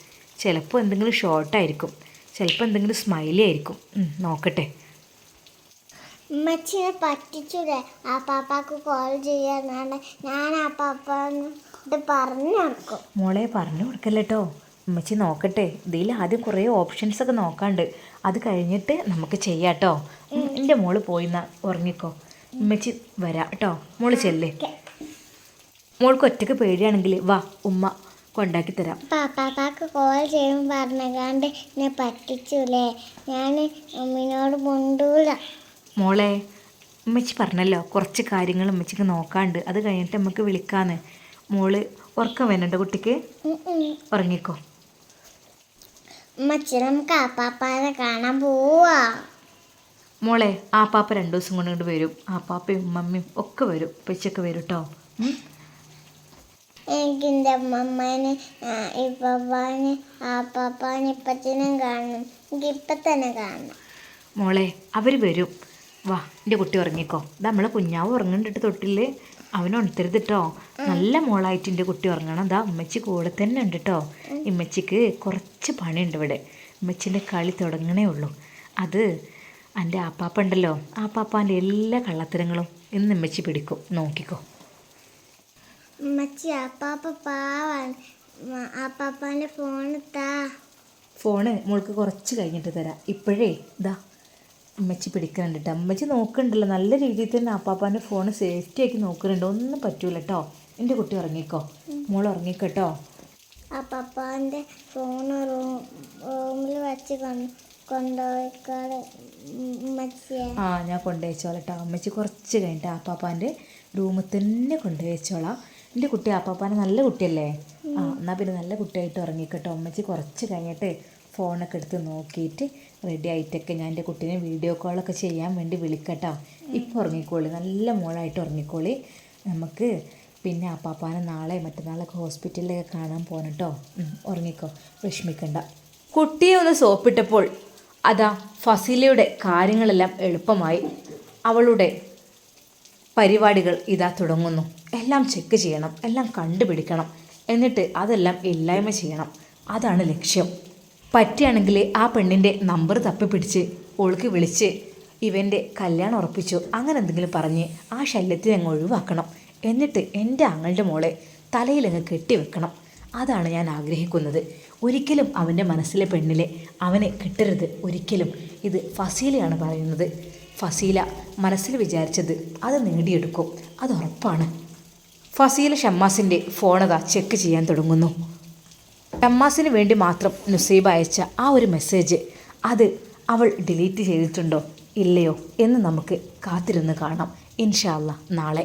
Speaker 1: ചിലപ്പോൾ എന്തെങ്കിലും ഷോർട്ടായിരിക്കും, ചിലപ്പോൾ എന്തെങ്കിലും സ്മൈലി ആയിരിക്കും. നോക്കട്ടെ.
Speaker 2: ഉമ്മച്ചിനെ പറ്റിച്ചൂടെ ആപ്പാപ്പാക്ക് കോൾ ചെയ്യാനാണ് ഞാൻ ആപ്പാപ്പാനോട് പറഞ്ഞു കൊടുക്കും.
Speaker 1: മോളെ പറഞ്ഞു കൊടുക്കല്ലോ. ഉമ്മച്ചി നോക്കട്ടെ. ഇതിൽ ആദ്യം കുറേ ഓപ്ഷൻസൊക്കെ നോക്കാണ്ട്. അത് കഴിഞ്ഞിട്ട് നമുക്ക് ചെയ്യാം കേട്ടോ. എൻ്റെ മോള് പോയിന്നാ ഉറങ്ങിക്കോ. ഉമ്മച്ചി വരാം കേട്ടോ. മോള് ചെല്ലേ. മോൾക്ക് ഒറ്റയ്ക്ക് പേടിയാണെങ്കിൽ വാ, ഉമ്മ കൊണ്ടാക്കി തരാം.
Speaker 2: പാപ്പാക്ക് കോൾ ചെയ്യുമ്പോൾ പറഞ്ഞാണ്ട് എന്നെ പറ്റിച്ചൂലേ, ഞാൻ ഉമ്മിനോട് മുണ്ടൂല.
Speaker 1: മോളെ ഉമ്മച്ചി പറഞ്ഞല്ലോ കുറച്ച് കാര്യങ്ങൾ ഉമ്മച്ചിക്ക് നോക്കാണ്ട്. അത് കഴിഞ്ഞിട്ട് നമുക്ക് വിളിക്കാന്ന്. മോള് ഉറക്കം വേണുണ്ടോ കുട്ടിക്ക്? ഉറങ്ങിക്കോ.
Speaker 2: ഉമ്മച്ചി നമുക്ക് ആപ്പാപ്പാനെ കാണാൻ പോവാ.
Speaker 1: മോളെ ആപ്പാപ്പ 2 ദിവസം കൊണ്ട് വരും. ആപ്പാപ്പയും ഉമ്മമ്മയും ഒക്കെ വരും, ഉപ്പച്ചൊക്കെ വരും കേട്ടോ.
Speaker 2: എനിക്ക് എൻ്റെ അമ്മമ്മേനെ ഇപ്പാപ്പാനെ ആപ്പാപ്പാനെ ഇപ്പച്ചനും കാണണം. എനിക്ക് ഇപ്പം തന്നെ കാണണം.
Speaker 1: മോളെ അവർ വരും. വാ എൻ്റെ കുട്ടി ഉറങ്ങിക്കോ. ഇത് നമ്മളെ കുഞ്ഞാവ് ഉറങ്ങണ്ടിട്ട് തൊട്ടില് അവനുണർത്തരുത് കേട്ടോ. നല്ല മോളായിട്ട് എൻ്റെ കുട്ടി ഉറങ്ങണം. ദാ ഉമ്മച്ചി കൂടെ തന്നെ ഉണ്ട് കേട്ടോ. ഉമ്മച്ചിക്ക് കുറച്ച് പണിയുണ്ട് ഇവിടെ. ഉമ്മച്ചിൻ്റെ കളി തുടങ്ങണേ ഉള്ളൂ. അത് എൻ്റെ ആപ്പാപ്പ ഉണ്ടല്ലോ, ആപ്പാപ്പാൻ്റെ എല്ലാ കള്ളത്തരങ്ങളും ഇന്ന് ഉമ്മച്ചി പിടിക്കും. നോക്കിക്കോ.
Speaker 2: ഉമ്മച്ചി ആപ്പാപ്പ പാവാണ്. ആപ്പാപ്പാൻ്റെ
Speaker 1: ഫോണ് മോൾക്ക് കുറച്ച് കഴിഞ്ഞിട്ട് തരാം. ഇപ്പോഴേ ഇതാ ഉമ്മച്ചി പിടിക്കുന്നുണ്ട് കേട്ടോ. ഉമ്മച്ചി നോക്കുന്നുണ്ടല്ലോ, നല്ല രീതിയിൽ തന്നെ ആപ്പാപ്പാൻ്റെ ഫോൺ സേഫ്റ്റി ആക്കി നോക്കുന്നുണ്ട്. ഒന്നും പറ്റൂല കേട്ടോ. എൻ്റെ കുട്ടി ഉറങ്ങിക്കോ. മോൾ ഉറങ്ങിക്കോട്ടോ.
Speaker 2: ആപ്പാപ്പാൻ്റെ ഫോൺ റൂമിൽ വെച്ച് കൊണ്ടുപോയിക്കാട് ഉമ്മച്ചിയെ.
Speaker 1: ഞാൻ കൊണ്ടുവച്ചോളാം കേട്ടോ. ഉമ്മച്ചി കുറച്ച് കഴിഞ്ഞിട്ട് ആപ്പാപ്പാൻ്റെ റൂമിൽ തന്നെ കൊണ്ടുവച്ചോളാം. എൻ്റെ കുട്ടി ആപ്പാപ്പാൻ്റെ നല്ല കുട്ടിയല്ലേ? എന്നാൽ പിന്നെ നല്ല കുട്ടിയായിട്ട് ഉറങ്ങിക്കോട്ടോ. ഉമ്മച്ചി കുറച്ച് കഴിഞ്ഞിട്ട് ഫോണൊക്കെ എടുത്ത് നോക്കിയിട്ട് റെഡി ആയിട്ടൊക്കെ ഞാൻ എൻ്റെ കുട്ടീനെ വീഡിയോ കോളൊക്കെ ചെയ്യാൻ വേണ്ടി വിളിക്കട്ടോ. ഇപ്പോൾ ഉറങ്ങിക്കോളി, നല്ല മോളായിട്ട് ഉറങ്ങിക്കോളി. നമുക്ക് പിന്നെ അപ്പാപ്പാനെ നാളെ മറ്റന്നാളൊക്കെ ഹോസ്പിറ്റലിലൊക്കെ കാണാൻ പോകണം കേട്ടോ. ഉറങ്ങിക്കോ, വിഷമിക്കണ്ട. കുട്ടിയെ ഒന്ന് സോപ്പിട്ടപ്പോൾ അതാ ഫസീലയുടെ കാര്യങ്ങളെല്ലാം എളുപ്പമായി. അവളുടെ പരിപാടികൾ ഇതാ തുടങ്ങുന്നു. എല്ലാം ചെക്ക് ചെയ്യണം, എല്ലാം കണ്ടുപിടിക്കണം, എന്നിട്ട് അതെല്ലാം ഇല്ലായ്മ ചെയ്യണം. അതാണ് ലക്ഷ്യം. പറ്റുകയാണെങ്കിൽ ആ പെണ്ണിൻ്റെ നമ്പർ തപ്പിപ്പിടിച്ച് ഓൾക്ക് വിളിച്ച് ഇവൻ്റെ കല്യാണം ഉറപ്പിച്ചു അങ്ങനെ എന്തെങ്കിലും പറഞ്ഞ് ആ ശല്യത്തിന് അങ്ങ് ഒഴിവാക്കണം. എന്നിട്ട് എൻ്റെ ആങ്ങളുടെ മോളെ തലയിലങ്ങ് കെട്ടിവെക്കണം. അതാണ് ഞാൻ ആഗ്രഹിക്കുന്നത്. ഒരിക്കലും അവൻ്റെ മനസ്സിലെ പെണ്ണിലെ അവനെ കിട്ടരുത്, ഒരിക്കലും. ഇത് ഫസീലയാണ് പറയുന്നത്. ഫസീല മനസ്സിൽ വിചാരിച്ചത് അത് നേടിയെടുക്കും, അത് ഉറപ്പാണ്. ഫസീല ഷമ്മാസിൻ്റെ ഫോണതാ ചെക്ക് ചെയ്യാൻ തുടങ്ങുന്നു. ഷമ്മാസിന് വേണ്ടി മാത്രം നുസൈബ അയച്ച ആ ഒരു മെസ്സേജ് അത് അവൾ ഡിലീറ്റ് ചെയ്തിട്ടുണ്ടോ ഇല്ലയോ എന്ന് നമുക്ക് കാത്തിരുന്ന് കാണാം. ഇൻഷാ അല്ലാ നാളെ.